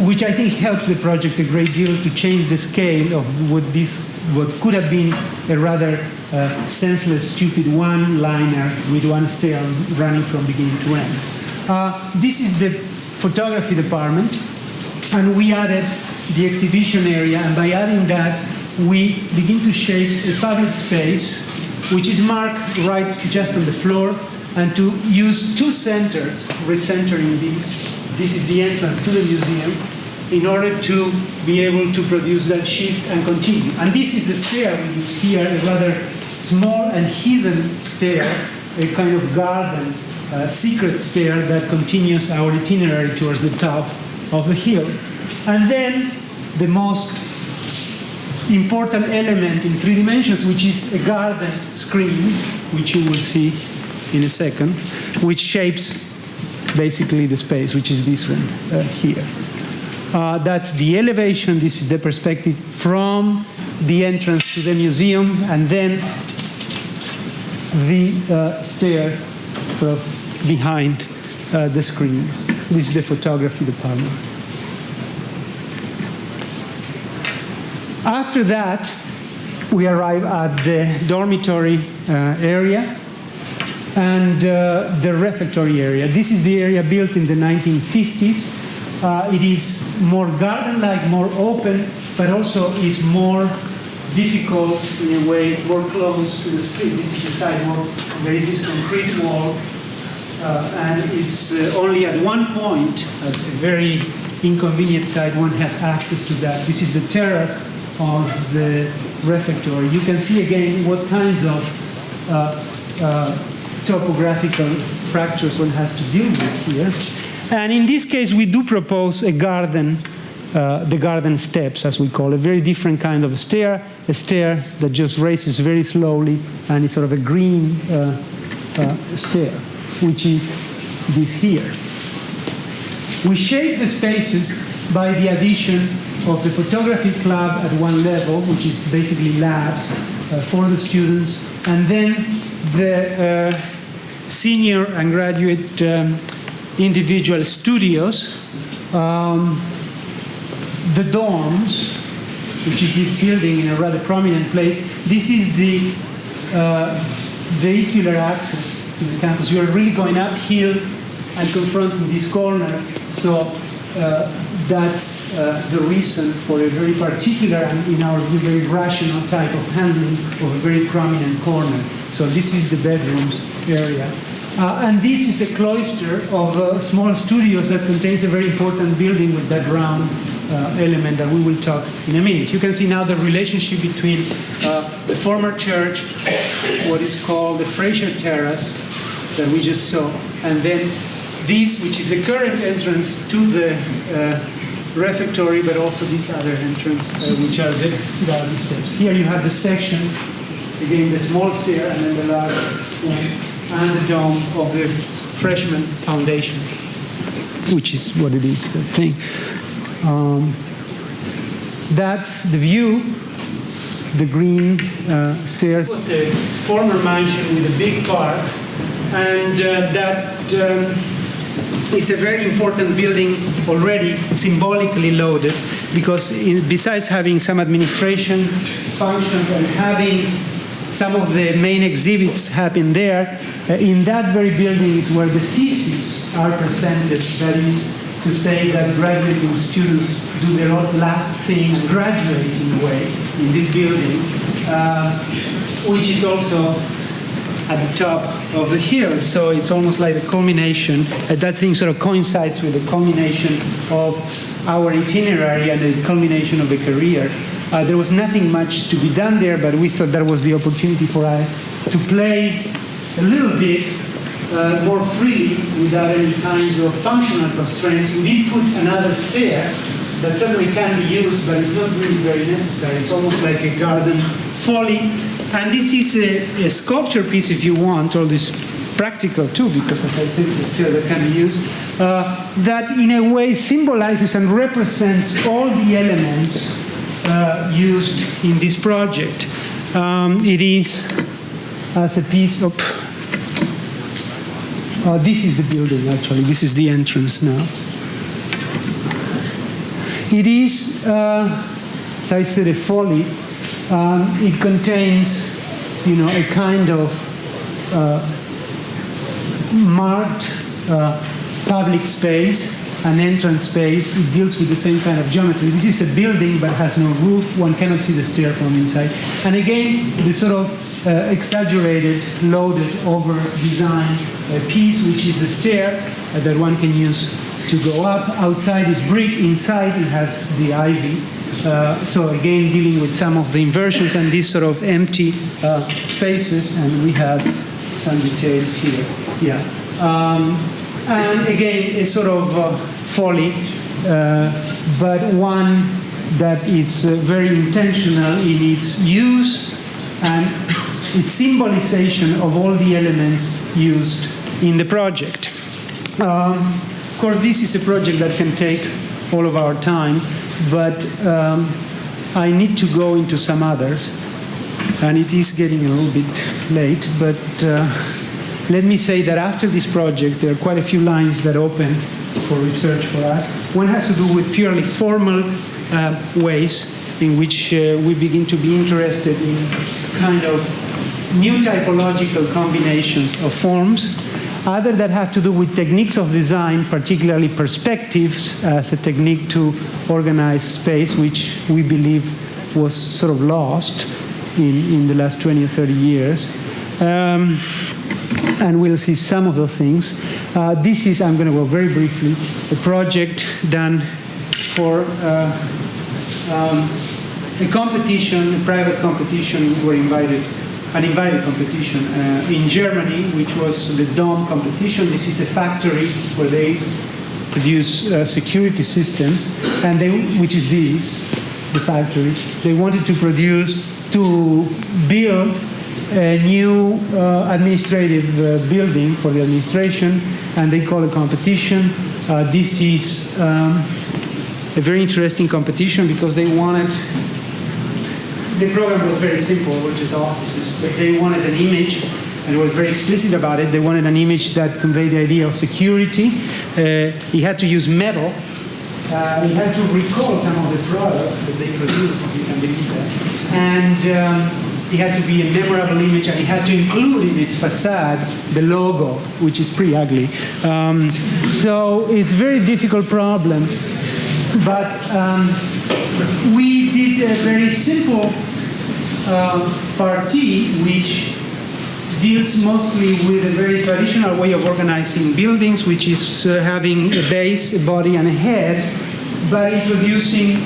which I think helps the project a great deal to change the scale of what could have been a rather senseless, stupid one-liner with one stair running from beginning to end. This is the photography department, and we added the exhibition area, and by adding that, we begin to shape a public space which is marked right just on the floor, and to use two centers, recentering these. This is the entrance to the museum, in order to be able to produce that shift and continue. And this is the stair we use here, a rather small and hidden stair, a kind of garden, secret stair that continues our itinerary towards the top of the hill. And then the most important element in 3 dimensions, which is a garden screen, which you will see in a second, which shapes basically the space, which is this one here. That's the elevation. This is the perspective from the entrance to the museum, and then the stair sort of behind the screen. This is the photography department. After that, we arrive at the dormitory area and the refectory area. This is the area built in the 1950s. It is more garden-like, more open, but also is more difficult in a way. It's more close to the street. This is the sidewalk. There is this concrete wall, and it's only at one point, at a very inconvenient side, one has access to that. This is the terrace of the refectory. You can see again what kinds of topographical fractures one has to deal with here. And in this case, we do propose a garden, the garden steps, as we call it, a very different kind of stair, a stair that just raises very slowly, and it's sort of a green stair, which is this here. We shape the spaces by the addition of the photography club at one level, which is basically labs for the students, and then the senior and graduate individual studios, the dorms, which is this building in a rather prominent place. This is the vehicular access to the campus. You are really going uphill and confronting this corner, so that's the reason for a very particular and in our view very rational type of handling of a very prominent corner. So this is the bedrooms area. And this is a cloister of small studios that contains a very important building with that round element that we will talk in a minute. You can see now the relationship between the former church, what is called the Fraser Terrace that we just saw, and then this, which is the current entrance to the refectory, but also this other entrance, which are the garden steps. Here you have the section, again the small stair, and then the large one, and the dome of the freshman foundation, which is what it is, that thing. That's the view, the green stairs. It was a former mansion with a big park, and that is a very important building already, symbolically loaded, because besides having some administration functions and having some of the main exhibits happen there, in that very building is where the theses are presented. That is to say that graduating students do their last thing and graduate in a way in this building, which is also at the top of the hill. So it's almost like a culmination. That thing sort of coincides with the culmination of our itinerary and the culmination of the career. There was nothing much to be done there, but we thought that was the opportunity for us to play a little bit more freely without any kinds of functional constraints. We did put another stair that certainly can be used, but it's not really very necessary. It's almost like a garden folly. And this is a sculpture piece, if you want, or this practical too, because as I said, it's a stair that can be used, that in a way symbolizes and represents all the elements used in this project. It is as a piece of, this is the building actually, this is the entrance now. It is, as I said, a folly. It contains, a kind of marked public space, an entrance space. It deals with the same kind of geometry. This is a building but has no roof. One cannot see the stair from inside. And again, the sort of exaggerated, loaded, over designed piece, which is the stair that one can use to go up. Outside is brick, inside it has the ivy. So again, dealing with some of the inversions and these sort of empty spaces, and we have some details here. Yeah. And again, a sort of folly, but one that is very intentional in its use and its symbolization of all the elements used in the project. Of course, this is a project that can take all of our time, but I need to go into some others, and it is getting a little bit late, but let me say that after this project, there are quite a few lines that open for research for us. One has to do with purely formal ways in which we begin to be interested in kind of new typological combinations of forms. Other that have to do with techniques of design, particularly perspectives as a technique to organize space, which we believe was sort of lost in the last 20 or 30 years. And we'll see some of those things. This is, I'm going to go very briefly, a project done for a competition, a private competition. We were invited, an invited competition in Germany, which was the Dome competition. This is a factory where they produce security systems, and which is the factory. They wanted to build a new administrative building for the administration, and they call it competition. This is a very interesting competition because they wanted, the program was very simple, which is offices, but they wanted an image, and it was very explicit about it. They wanted an image that conveyed the idea of security. He had to use metal. He had to recall some of the products that they produced, if you can believe that. And it had to be a memorable image, and it had to include in its facade the logo, which is pretty ugly. So it's a very difficult problem. But we did a very simple partie, which deals mostly with a very traditional way of organizing buildings, which is having a base, a body, and a head, but introducing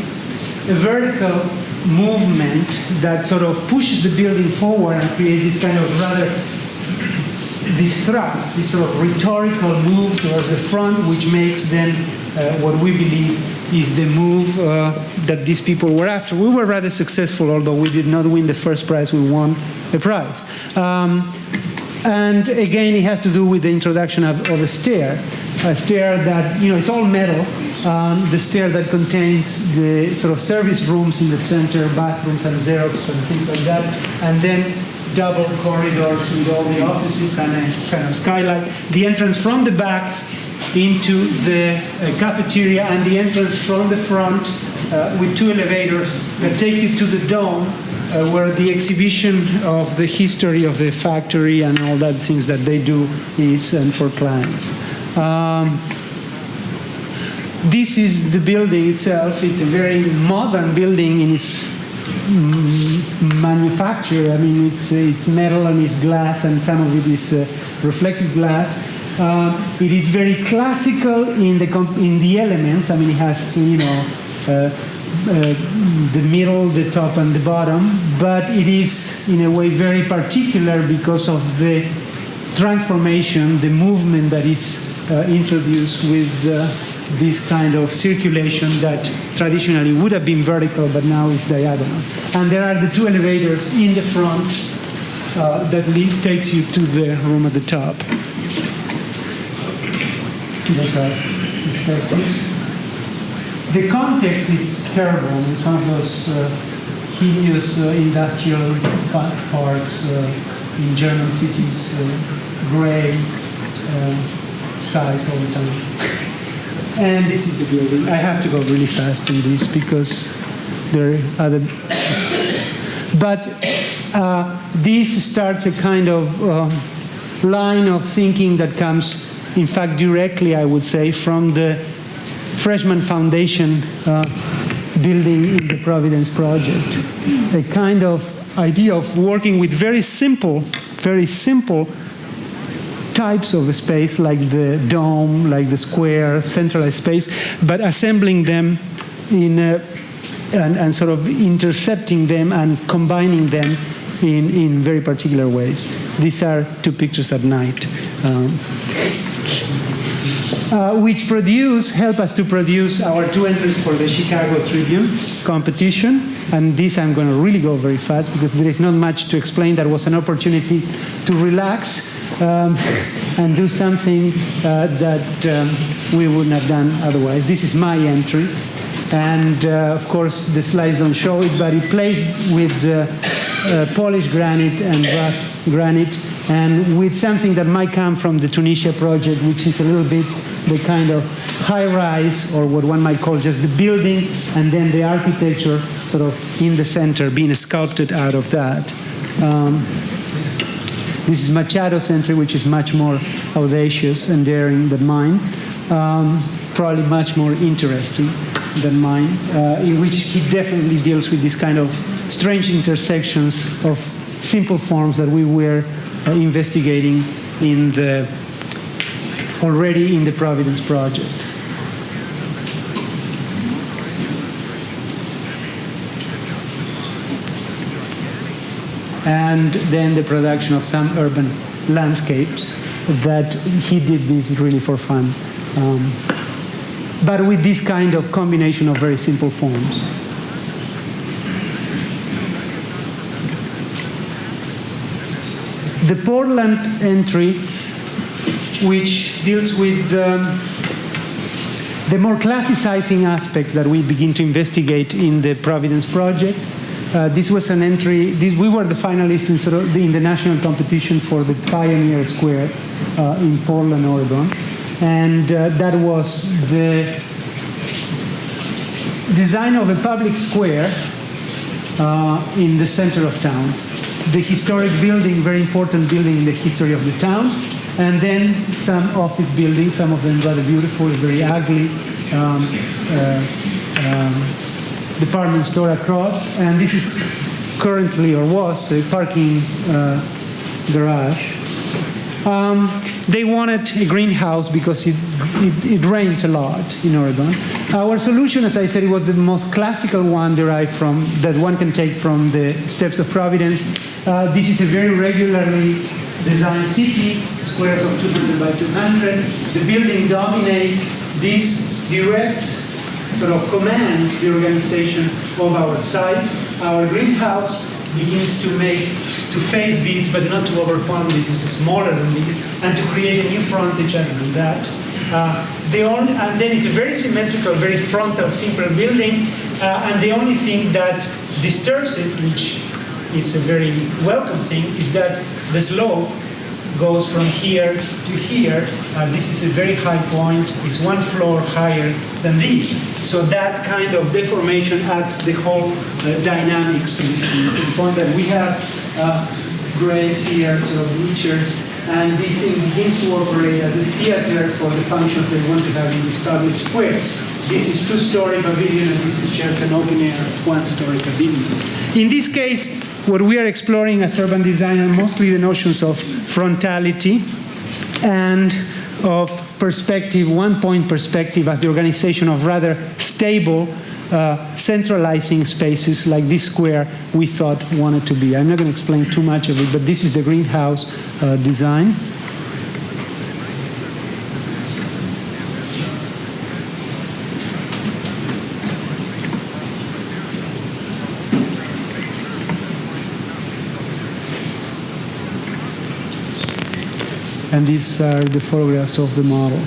a vertical movement that sort of pushes the building forward and creates this kind of rather this thrust, this sort of rhetorical move towards the front, which makes then what we believe is the move that these people were after. We were rather successful, although we did not win the first prize, we won the prize. And again, it has to do with the introduction of a stair that, it's all metal. The stair that contains the sort of service rooms in the center, bathrooms and Xerox and things like that, and then double corridors with all the offices and a kind of skylight. The entrance from the back into the cafeteria, and the entrance from the front with two elevators that take you to the dome, where the exhibition of the history of the factory and all that things that they do is, and for clients. This is the building itself. It's a very modern building in its manufacture. I mean, it's metal and it's glass, and some of it is reflective glass. It is very classical in the elements. I mean, it has the middle, the top, and the bottom, but it is in a way very particular because of the transformation, the movement that is introduced with this kind of circulation that traditionally would have been vertical, but now it's diagonal. And there are the two elevators in the front that takes you to the room at the top. Those are perspectives. The context is terrible. It's one of those hideous industrial parks in German cities, gray skies all the time. And this is the building. I have to go really fast in this because there are other. But this starts a kind of line of thinking that comes, in fact, directly, I would say, from the freshman foundation building in the Providence project. A kind of idea of working with very simple types of space, like the dome, like the square, centralized space, but assembling them in and sort of intercepting them and combining them in very particular ways. These are two pictures at night, which help us to produce our two entries for the Chicago Tribune competition. And this I'm going to really go very fast because there is not much to explain. That was an opportunity to relax and do something that we wouldn't have done otherwise. This is my entry. And of course, the slides don't show it, but it plays with polished granite and rough granite, and with something that might come from the Tunisia project, which is a little bit the kind of high-rise, or what one might call just the building, and then the architecture sort of in the center, being sculpted out of that. This is Machado's entry, which is much more audacious and daring than mine, probably much more interesting than mine, in which he definitely deals with this kind of strange intersections of simple forms that we were investigating already in the Providence project. And then the production of some urban landscapes that he did this really for fun. But with this kind of combination of very simple forms. The Portland entry, which deals with the more classicizing aspects that we begin to investigate in the Providence project. This was an entry, we were the finalists in the national competition for the Pioneer Square in Portland, Oregon. And that was the design of a public square in the center of town. The historic building, very important building in the history of the town, and then some office buildings, some of them rather beautiful, very ugly, department store across, and this is currently, or was, a parking garage. They wanted a greenhouse because it rains a lot in Oregon. Our solution, as I said, it was the most classical one derived from, that one can take from the steps of Providence. This is a very regularly designed city, squares of 200 by 200. The building dominates. This directs, sort of commands the organization of our site. Our greenhouse begins to face this, but not to overcome this. It's smaller than this, and to create a new frontage other than that. And then it's a very symmetrical, very frontal, simple building, and the only thing that disturbs it, which is a very welcome thing, is that the slope goes from here to here. This is a very high point. It's one floor higher than this. So that kind of deformation adds the whole dynamics to this thing, to the point that we have grades here, sort of bleachers, and this thing begins to operate as a theater for the functions they want to have in this public square. This is two-story pavilion, and this is just an open-air one-story pavilion. In this case, what we are exploring as urban design are mostly the notions of frontality and of perspective, one-point perspective, as the organization of rather stable, centralizing spaces like this square we thought wanted to be. I'm not going to explain too much of it, but this is the greenhouse design. And these are the photographs of the model.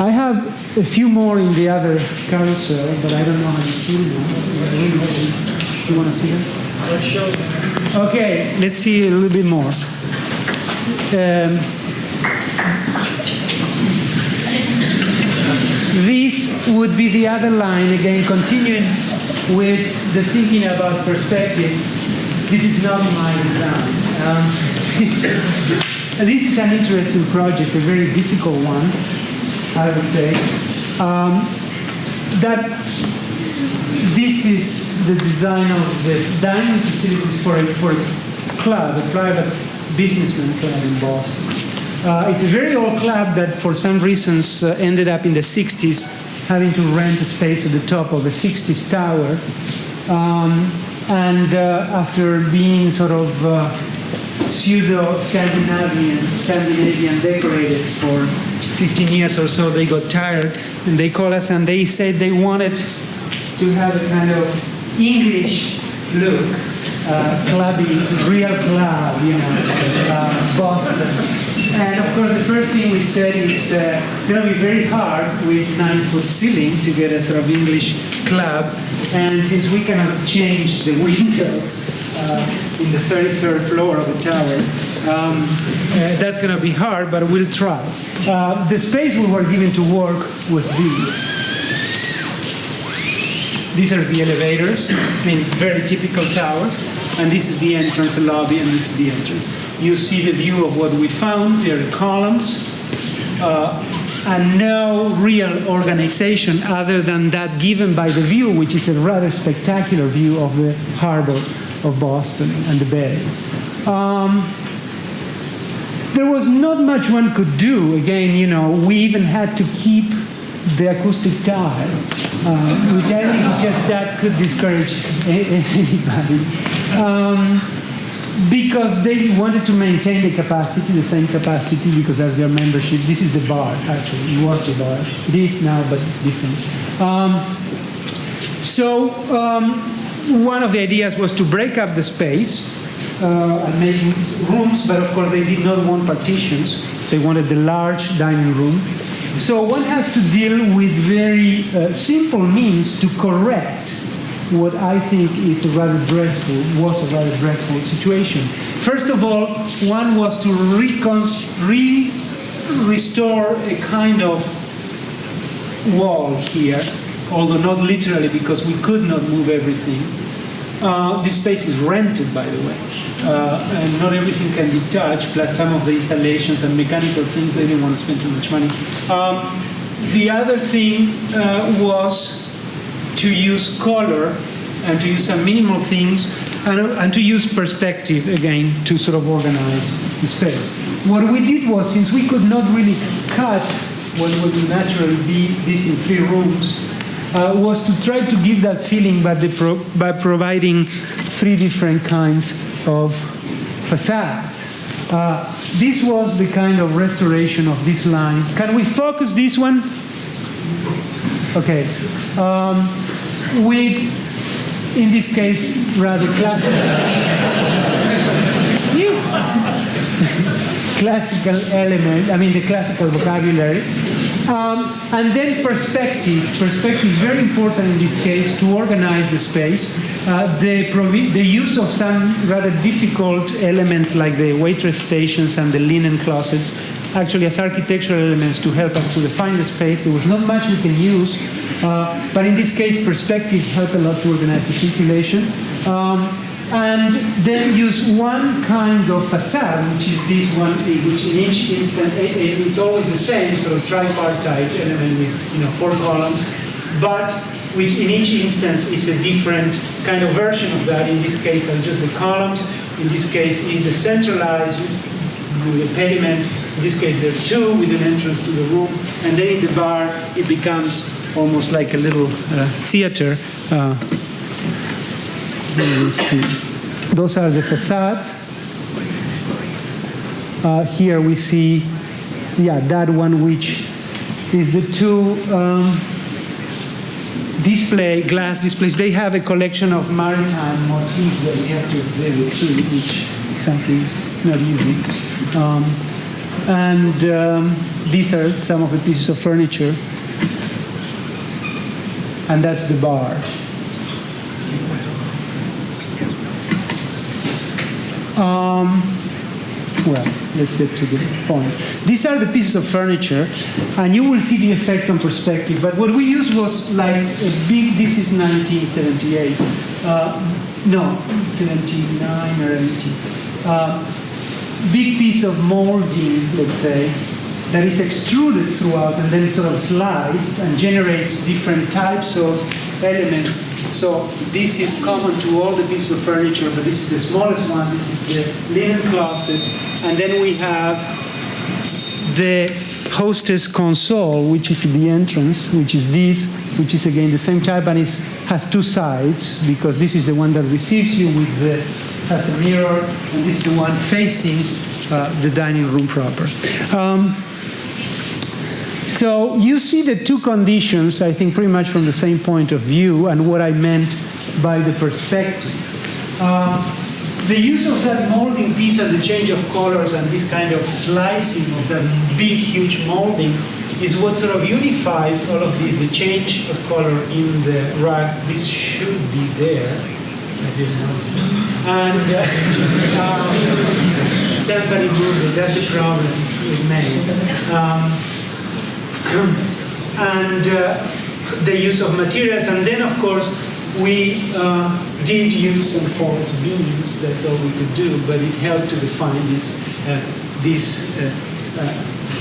I have a few more in the other carousel, but I don't know how to see them. Do you want to see them? I'll show you. Okay, let's see a little bit more. This would be the other line, again, continuing with the thinking about perspective. This is not my design. This is an interesting project, a very difficult one, I would say. That this is the design of the dining facilities for a club, a private businessman club in Boston. It's a very old club that for some reasons ended up in the 60s having to rent a space at the top of a 60s tower. After being sort of Scandinavian decorated for 15 years or so, they got tired and they called us and they said they wanted to have a kind of English look, clubby, real club, Boston. And of course, the first thing we said is it's going to be very hard with 9-foot ceiling to get a sort of English club. And since we cannot change the windows in the 33rd floor of the tower, that's going to be hard, but we'll try. The space we were given to work was this. These are the elevators, very typical tower. And this is the entrance, the lobby, and this is the entrance. You see the view of what we found. There are columns, and no real organization other than that given by the view, which is a rather spectacular view of the harbor of Boston and the bay. There was not much one could do. Again, we even had to keep the acoustic tile, which I think just that could discourage anybody. Because they wanted to maintain the capacity, the same capacity, because as their membership, this is the bar, actually. It was the bar. It is now, but it's different. One of the ideas was to break up the space and make rooms, but of course they did not want partitions. They wanted the large dining room. So one has to deal with very simple means to correct what I think is was a rather dreadful situation. First of all, one was to restore a kind of wall here, although not literally because we could not move everything. This space is rented, by the way, and not everything can be touched, plus some of the installations and mechanical things, they didn't want to spend too much money. The other thing was to use color and to use some minimal things and to use perspective, again, to sort of organize the space. What we did was, since we could not really cut what would naturally be this in 3 rooms, was to try to give that feeling by providing 3 different kinds of facades. This was the kind of restoration of this line. Can we focus this one? Okay. With, in this case, rather classical element, the classical vocabulary. And then perspective, very important in this case to organize the space. The use of some rather difficult elements like the waitress stations and the linen closets, actually as architectural elements to help us to define the space. There was not much we can use, but in this case, perspective helped a lot to organize the circulation. And then use one kind of facade, which is this one, which in each instance, it's always the same, sort of tripartite element with 4 columns, but which in each instance is a different kind of version of that. In this case, are just the columns. In this case, is the centralized with a pediment. In this case, there are 2 with an entrance to the room. And then in the bar, it becomes almost like a little theater. Those are the facades. Here we see, that one which is the 2 glass displays. They have a collection of maritime motifs that we have to exhibit too, which something not easy. These are some of the pieces of furniture. And that's the bar. Well, let's get to the point. These are the pieces of furniture, and you will see the effect on perspective. But what we used was like a big, this is 1978. No, 79 or 80. Big piece of molding, let's say, that is extruded throughout and then sort of sliced and generates different types of elements. So this is common to all the pieces of furniture, but this is the smallest one. This is the linen closet. And then we have the Hostess Console, which is at the entrance, which is this, which is again the same type, and it has two sides, because this is the one that receives you with the, has a mirror, and this is the one facing the dining room proper. So you see the two conditions, I think, pretty much from the same point of view, and what I meant by the perspective. The use of that molding piece and the change of colors and this kind of slicing of that big, huge molding is what sort of unifies all of this, the change of color in the rug. This should be there. I didn't notice that. And somebody moved it. That's the problem with maids. And the use of materials, and then of course we did use some false beams. That's all we could do, but it helped to define these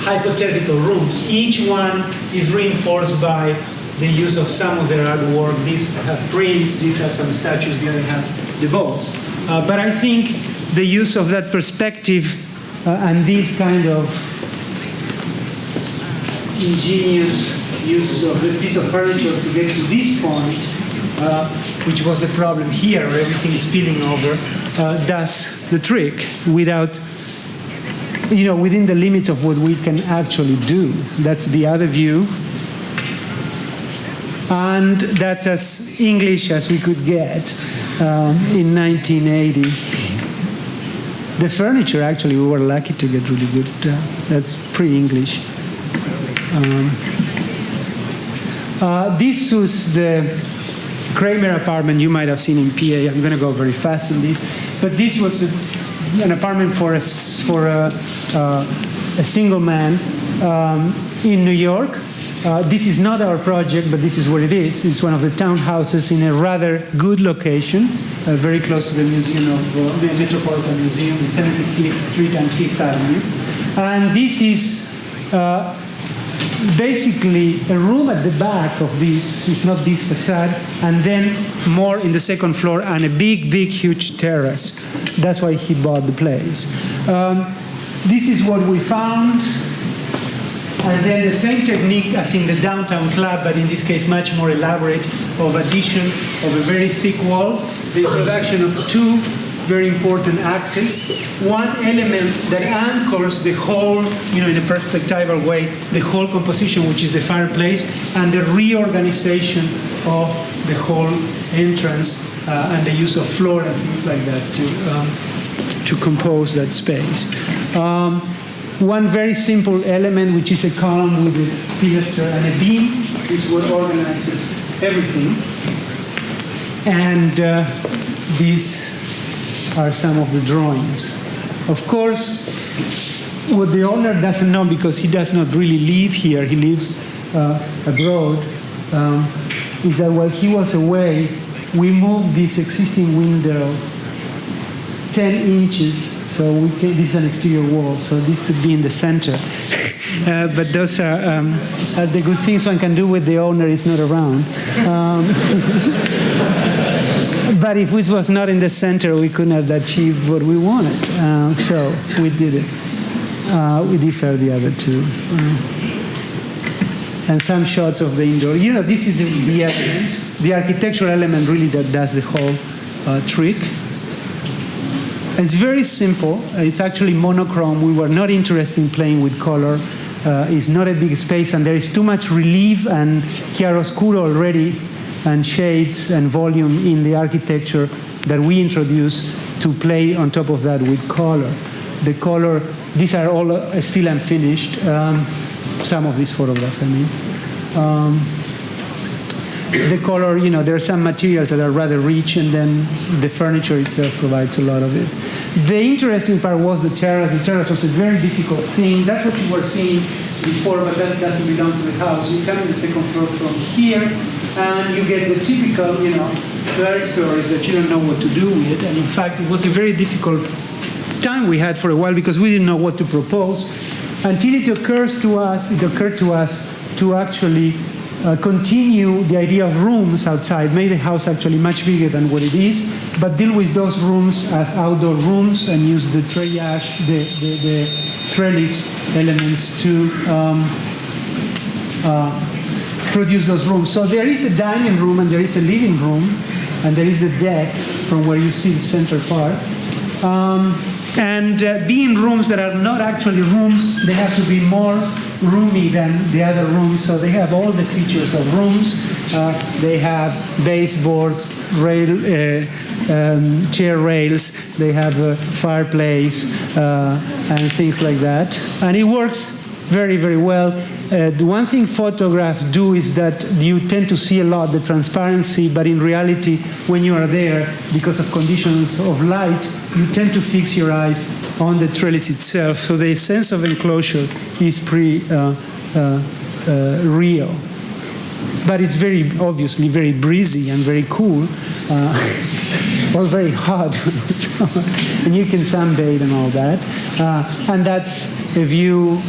hypothetical rooms. Each one is reinforced by the use of some of their artwork. These have prints, these have some statues, the other has the boats. But I think the use of that perspective and this kind of ingenious use of the piece of furniture to get to this point, which was the problem here, where everything is spilling over, does the trick without, within the limits of what we can actually do. That's the other view. And that's as English as we could get in 1980. The furniture, actually, we were lucky to get really good. That's pre-English. This was the Kramer Apartment you might have seen in PA. I'm going to go very fast on this. But this was an apartment for a single man in New York. This is not our project, but this is what it is. It's one of the townhouses in a rather good location, very close to the Museum of the Metropolitan Museum, in 75th Street and 5th Avenue. And this is basically a room at the back of this. It's not this facade, and then more in the second floor, and a big, big, huge terrace. That's why he bought the place. This is what we found. And then the same technique as in the downtown club, but in this case much more elaborate, of addition of a very thick wall, the introduction of two very important axes. One element that anchors the whole, in a perspectival way, the whole composition, which is the fireplace, and the reorganization of the whole entrance and the use of floor and things like that to compose that space. One very simple element, which is a column with a pilaster and a beam, is what organizes everything. And these are some of the drawings. Of course, what the owner doesn't know, because he does not really live here, he lives abroad, is that while he was away, we moved this existing window 10 inches. So this is an exterior wall, so this could be in the center. But those are the good things one can do with the owner is not around. But if this was not in the center, we couldn't have achieved what we wanted. So we did it. These are the other two. And some shots of the indoor. This is the element, the architectural element really that does the whole trick. It's very simple. It's actually monochrome. We were not interested in playing with color. It's not a big space, and there is too much relief and chiaroscuro already, and shades and volume in the architecture that we introduce to play on top of that with color. The color, these are all still unfinished. Some of these photographs, I mean. The color, there are some materials that are rather rich, and then the furniture itself provides a lot of it. The interesting part was the terrace. The terrace was a very difficult thing. That's what you were seeing before, but that doesn't belong to the house. You come to the second floor from here, and you get the typical, fairy stories that you don't know what to do with. And in fact, it was a very difficult time we had for a while because we didn't know what to propose until it occurred to us to actually continue the idea of rooms outside, make the house actually much bigger than what it is, but deal with those rooms as outdoor rooms and use the trellis, the trellis elements to produce those rooms. So there is a dining room and there is a living room and there is a deck from where you see the central part. Being rooms that are not actually rooms, they have to be more roomy than the other rooms, so they have all the features of rooms. They have baseboards, chair rails, they have a fireplace, and things like that. And it works very, very well. The one thing photographs do is that you tend to see a lot the transparency, but in reality, when you are there, because of conditions of light, you tend to fix your eyes on the trellis itself. So the sense of enclosure is pretty real. But it's very obviously very breezy and very cool, or very hot. And you can sunbathe and all that. And that's a view,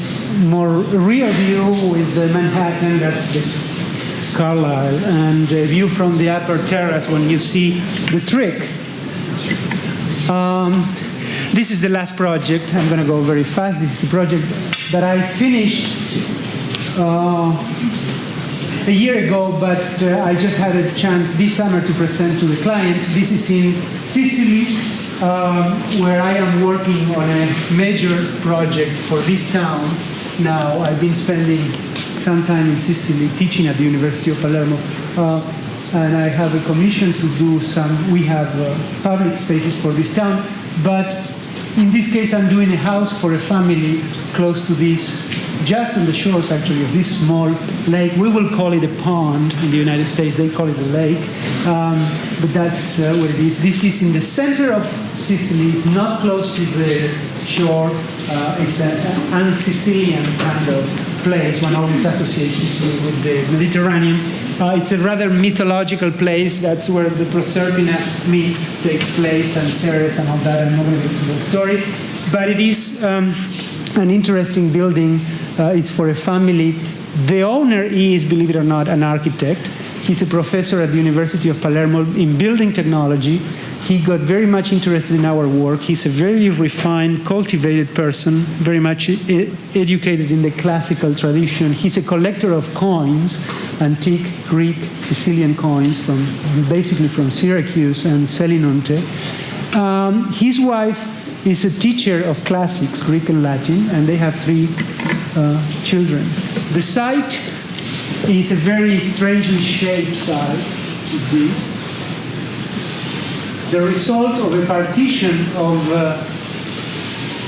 more real view with the Manhattan, that's the Carlisle, and a view from the upper terrace when you see the trick. This is the last project. I'm going to go very fast. This is a project that I finished a year ago, but I just had a chance this summer to present to the client. This is in Sicily, where I am working on a major project for this town. Now, I've been spending some time in Sicily teaching at the University of Palermo, and I have a commission to do we have public spaces for this town, but in this case, I'm doing a house for a family close to this, just on the shores, actually, of this small lake. We will call it a pond in the United States. They call it a lake, but that's what it is. This is in the center of Sicily. It's not close to the shore. It's an un-Sicilian kind of place. One always associates Sicily with the Mediterranean. It's a rather mythological place. That's where the Proserpina myth takes place, and Ceres and all that. I'm not going to get into the story. But it is an interesting building. It's for a family. The owner is, believe it or not, an architect. He's a professor at the University of Palermo in building technology. He got very much interested in our work. He's a very refined, cultivated person, very much educated in the classical tradition. He's a collector of coins, antique Greek, Sicilian coins, basically from Syracuse and Selinunte. His wife is a teacher of classics, Greek and Latin, and they have 3 children. The site is a very strangely shaped site. The result of a partition of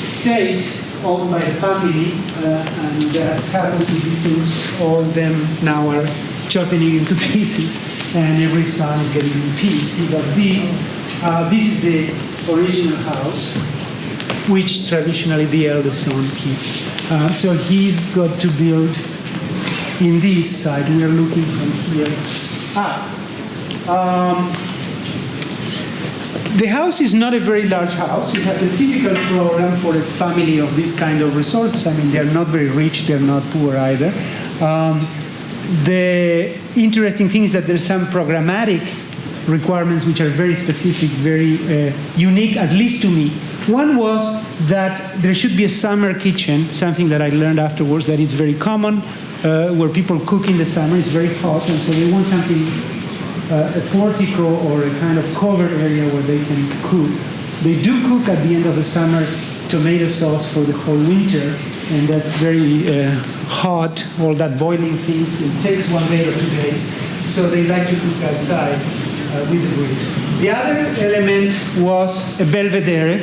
state owned by the family, and as happens with these things, all of them now are chopping it into pieces, and every son is getting a piece. He got this. This is the original house, which traditionally the eldest son keeps. So he's got to build in this side. We are looking from here up. The house is not a very large house. It has a typical program for a family of this kind of resources. I mean, they're not very rich, they're not poor either. The interesting thing is that there's some programmatic requirements which are very specific, very unique, at least to me. One was that there should be a summer kitchen, something that I learned afterwards, that it's very common, where people cook in the summer. It's very hot, and so they want something, a portico or a kind of covered area where they can cook. They do cook at the end of the summer tomato sauce for the whole winter, and that's very hot, all that boiling things. It takes 1 day or 2 days, so they like to cook outside. with the bricks. The other element was a belvedere,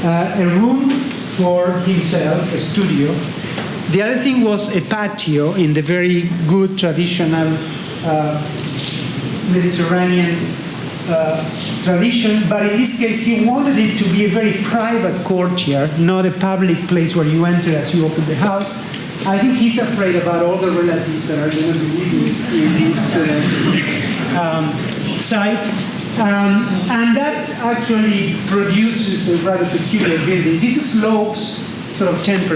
a room for himself, a studio. The other thing was a patio in the very good traditional Mediterranean tradition, but in this case he wanted it to be a very private courtyard, not a public place where you enter as you open the house. I think he's afraid about all the relatives that are going to be living in this site. And that actually produces a rather peculiar building. This slopes sort of 10%,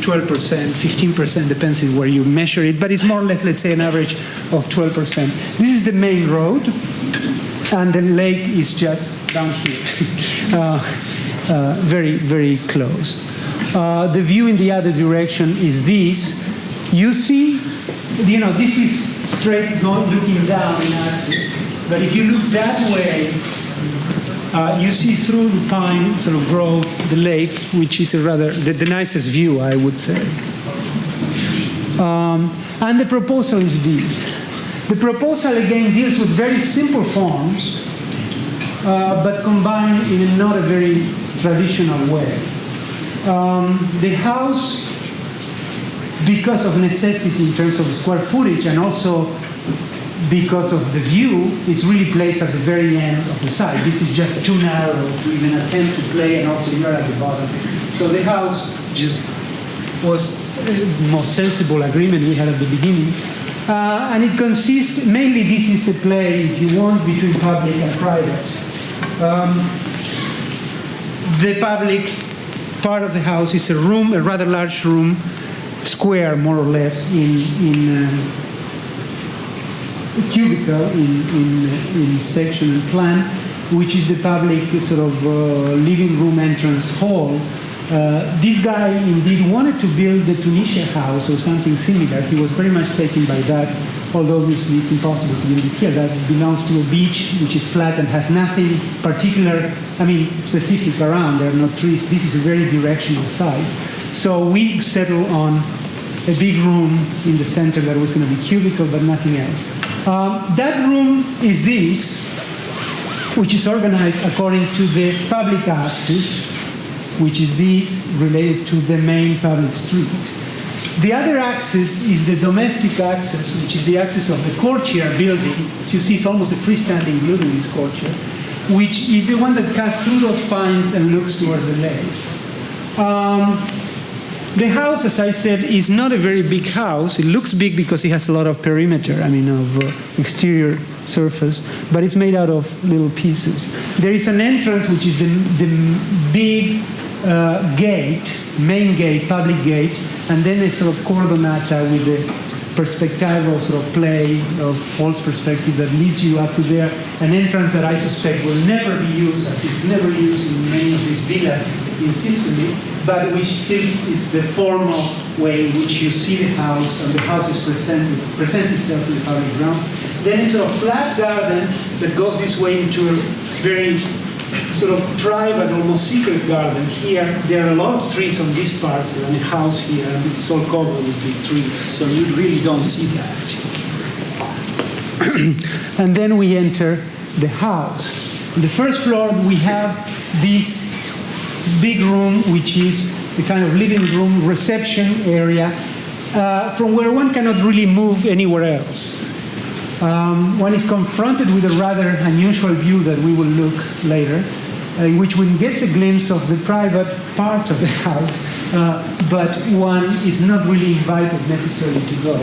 12%, 15%, depends on where you measure it, but it's more or less, let's say, an average of 12%. This is the main road, and the lake is just down here, very, very close. The view in the other direction is this. You see, this is straight looking down in axis, but if you look that way, you see through the pine sort of grove the lake, which is a rather the nicest view, I would say. And the proposal is this. The proposal again deals with very simple forms, but combined in not a very traditional way. The house, because of necessity in terms of square footage and also because of the view, is really placed at the very end of the site. This is just too narrow to even attempt to play, and also you're at the bottom. So the house just was the most sensible agreement we had at the beginning. And it consists, mainly this is a play, if you want, between public and private. The public part of the house is a room, a rather large room, square more or less, in cubicle in section and plan, which is the public sort of living room entrance hall. This guy indeed wanted to build the Tunisia house or something similar. He was very much taken by that, although obviously it's impossible to build it here. That belongs to a beach which is flat and has nothing particular, specific around. There are no trees. This is a very directional site. So we settled on a big room in the center that was going to be cubicle, but nothing else. That room is this, which is organized according to the public axis, which is this, related to the main public street. The other axis is the domestic axis, which is the axis of the courtyard building. As you see, it's almost a freestanding building, this courtyard, which is the one that cuts through those pines and looks towards the lake. The house, as I said, is not a very big house. It looks big because it has a lot of perimeter, of exterior surface, but it's made out of little pieces. There is an entrance, which is the big gate, main gate, public gate, and then a sort of cordonata with a perspectival sort of play of false perspective that leads you up to there. An entrance that I suspect will never be used, as it's never used in many of these villas in Sicily, but which still is the formal way in which you see the house, and the house is presents itself in the public ground. Then it's a flat garden that goes this way into a very sort of private, almost secret garden. Here, there are a lot of trees on these parts, and a house here, and this is all covered with big trees, so you really don't see that. And then we enter the house. On the first floor, we have this big room, which is the kind of living room reception area, from where one cannot really move anywhere else. One is confronted with a rather unusual view that we will look later, in which one gets a glimpse of the private parts of the house, but one is not really invited necessarily to go.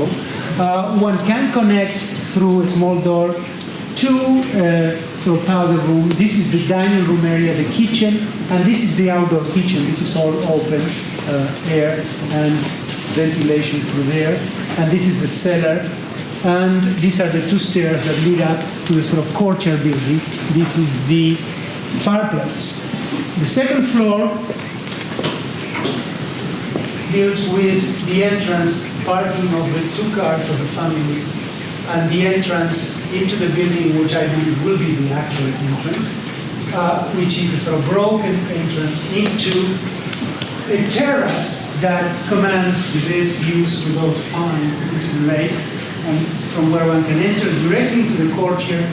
One can connect through a small door to sort of powder room. This is the dining room area, the kitchen, and this is the outdoor kitchen. This is all open air and ventilation through there. And this is the cellar. And these are the two stairs that lead up to the sort of courtyard building. This is the fireplace. The second floor deals with the entrance parking of the two cars of the family and the entrance into the building, which I believe will be the actual entrance, which is a sort of broken entrance into a terrace that commands the best views with those pines into the lake, and from where one can enter directly into the courtyard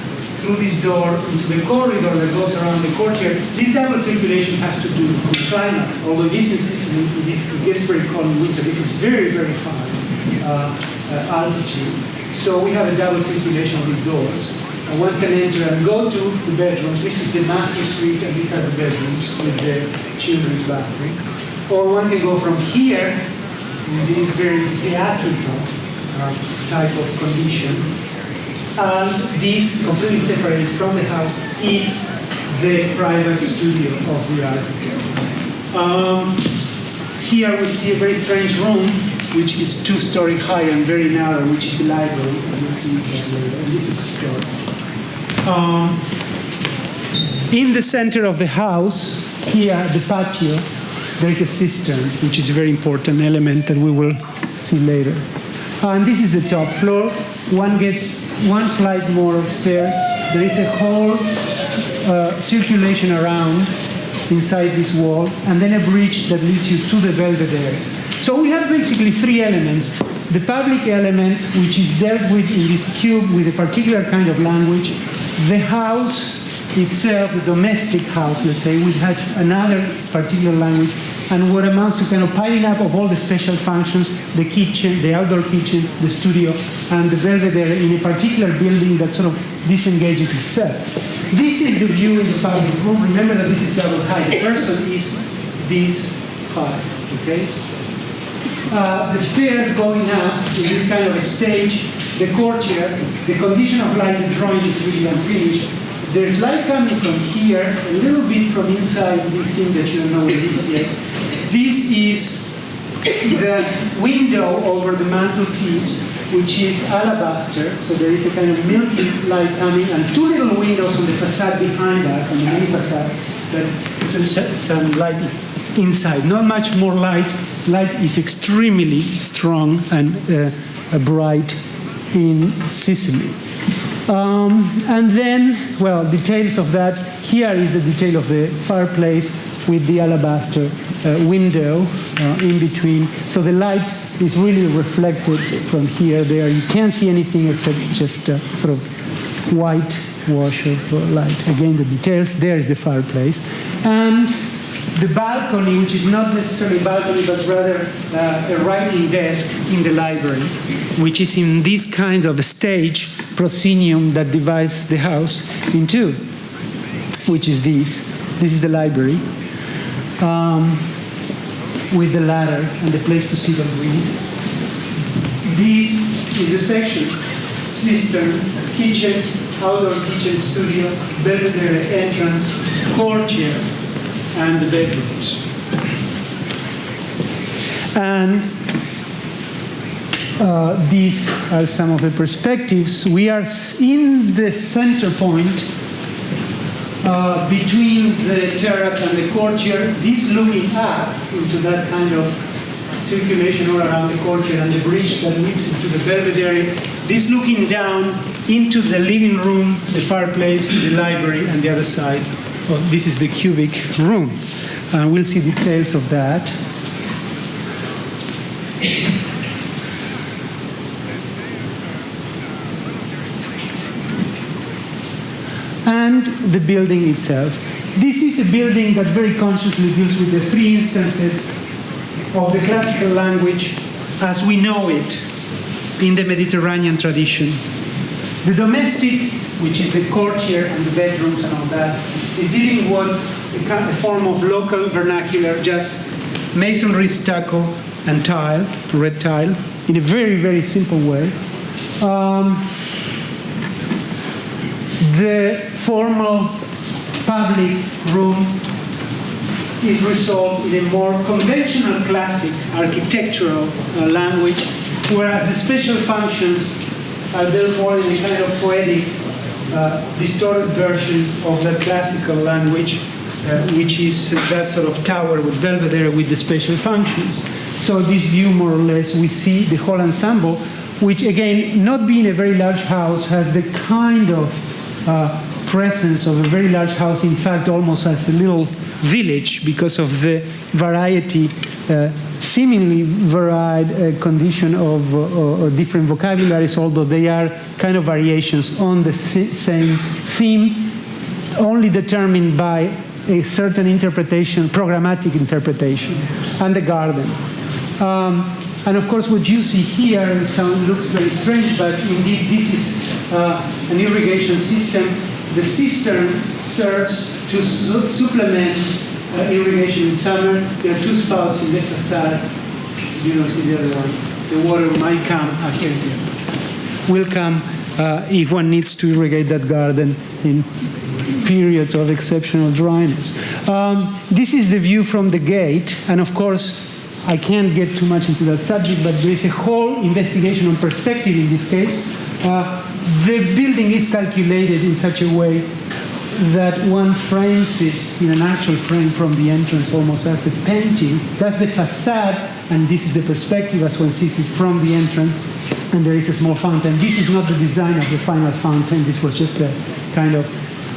through this door into the corridor that goes around the courtyard. This double circulation has to do with climate. Although this in Sicily, it gets very cold in winter. This is very, very high altitude. So we have a double circulation of the doors. One can enter and go to the bedrooms. This is the master suite, and these are the bedrooms with the children's bathroom. Or one can go from here, in this very theatrical type of condition. And this, completely separated from the house, is the private studio of the architect. Here we see a very strange room, which is 2-story high and very narrow, which is the library. And we'll see that later. And this is the story. In the center of the house, here, the patio, there is a cistern, which is a very important element that we will see later. And this is the top floor. One gets one flight more upstairs. There is a whole circulation around inside this wall, and then a bridge that leads you to the Belvedere. So we have basically three elements. The public element, which is dealt with in this cube with a particular kind of language. The house itself, the domestic house, let's say, which has another particular language, and what amounts to kind of piling up of all the special functions, the kitchen, the outdoor kitchen, the studio, and the Belvedere in a particular building that sort of disengages itself. This is the view in the public room. Remember that this is double height. The person is this high, okay? The stairs going up in this kind of a stage, the courtyard, the condition of light and drawing is really unfinished. There's light coming from here, a little bit from inside this thing that you don't know what it is yet. This is the window over the mantelpiece, which is alabaster, so there is a kind of milky light coming, and two little windows on the facade behind us, on the main facade, that some light inside. Not much more light. Light is extremely strong and bright in Sicily. And then, well, details of that. Here is the detail of the fireplace with the alabaster window in between. So the light is really reflected from here, there. You can't see anything except just sort of white wash of light. Again, the details. There is the fireplace. And the balcony, which is not necessarily a balcony, but rather a writing desk in the library, which is in this kind of stage proscenium that divides the house in two, which is this. This is the library with the ladder and the place to sit and read. This is a section: cistern, kitchen, outdoor kitchen, studio, Belvedere entrance, courtyard, and the bedrooms. And these are some of the perspectives. We are in the center point between the terrace and the courtyard. This looking up into that kind of circulation all around the courtyard and the bridge that leads into the Belvedere. This looking down into the living room, the fireplace, the library, and the other side. Well, this is the cubic room. And we'll see details of that. And the building itself. This is a building that very consciously deals with the three instances of the classical language as we know it in the Mediterranean tradition. The domestic, which is the courtyard and the bedrooms and all that, is dealing with a form of local vernacular, just masonry, stucco, and tile, red tile, in a very, very simple way. The formal public room is resolved in a more conventional classic architectural language, whereas the special functions are dealt more in a kind of poetic, distorted version of the classical language, which is that sort of tower with Belvedere with the special functions. So this view, more or less, we see the whole ensemble, which again, not being a very large house, has the kind of presence of a very large house, in fact, almost as a little village because of the variety seemingly varied condition of different vocabularies, although they are kind of variations on the same theme, only determined by a certain interpretation, programmatic interpretation, and the garden. And of course, what you see here, it looks very strange, but indeed this is an irrigation system. The cistern serves to supplement irrigation in summer. There are two spouts in the facade. You don't see the other one. The water might come, here it is. Will come if one needs to irrigate that garden in periods of exceptional dryness. This is the view from the gate, and of course, I can't get too much into that subject, but there is a whole investigation on perspective in this case. The building is calculated in such a way that one frames it in an actual frame from the entrance almost as a painting. That's the facade, and this is the perspective as one sees it from the entrance, and there is a small fountain. This is not the design of the final fountain. This was just a kind of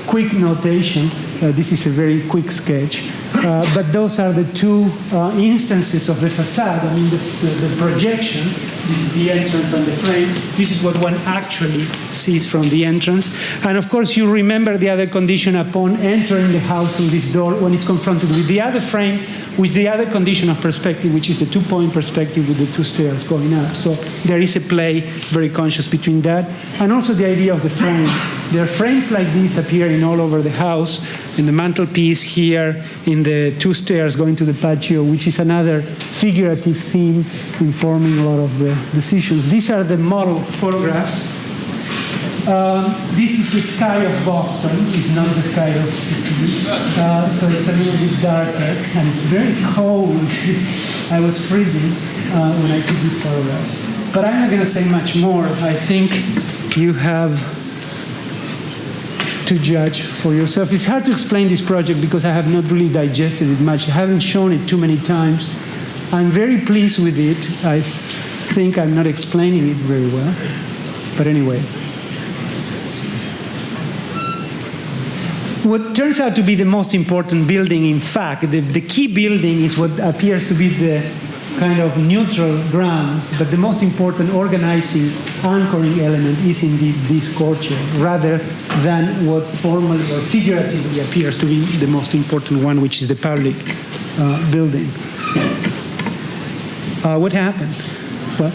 quick notation. This is a very quick sketch. But those are the two instances of the facade. I mean, the projection, this is the entrance and the frame. This is what one actually sees from the entrance. And of course, you remember the other condition upon entering the house through this door when it's confronted with the other frame, with the other condition of perspective, which is the two-point perspective with the two stairs going up. So there is a play very conscious between that. And also the idea of the frame. There are frames like these appearing all over the house, in the mantelpiece here, in the two stairs going to the patio, which is another figurative theme informing a lot of the decisions. These are the model photographs. This is the sky of Boston. It's not the sky of Sicily. So it's a little bit darker, and it's very cold. I was freezing when I took these photographs. But I'm not going to say much more. I think you have to judge for yourself. It's hard to explain this project because I have not really digested it much. I haven't shown it too many times. I'm very pleased with it. I think I'm not explaining it very well. But anyway. What turns out to be the most important building, in fact, the key building is what appears to be the kind of neutral ground, but the most important organizing, anchoring element is indeed this courtyard, rather than what formally or figuratively appears to be the most important one, which is the public building. What happened? What?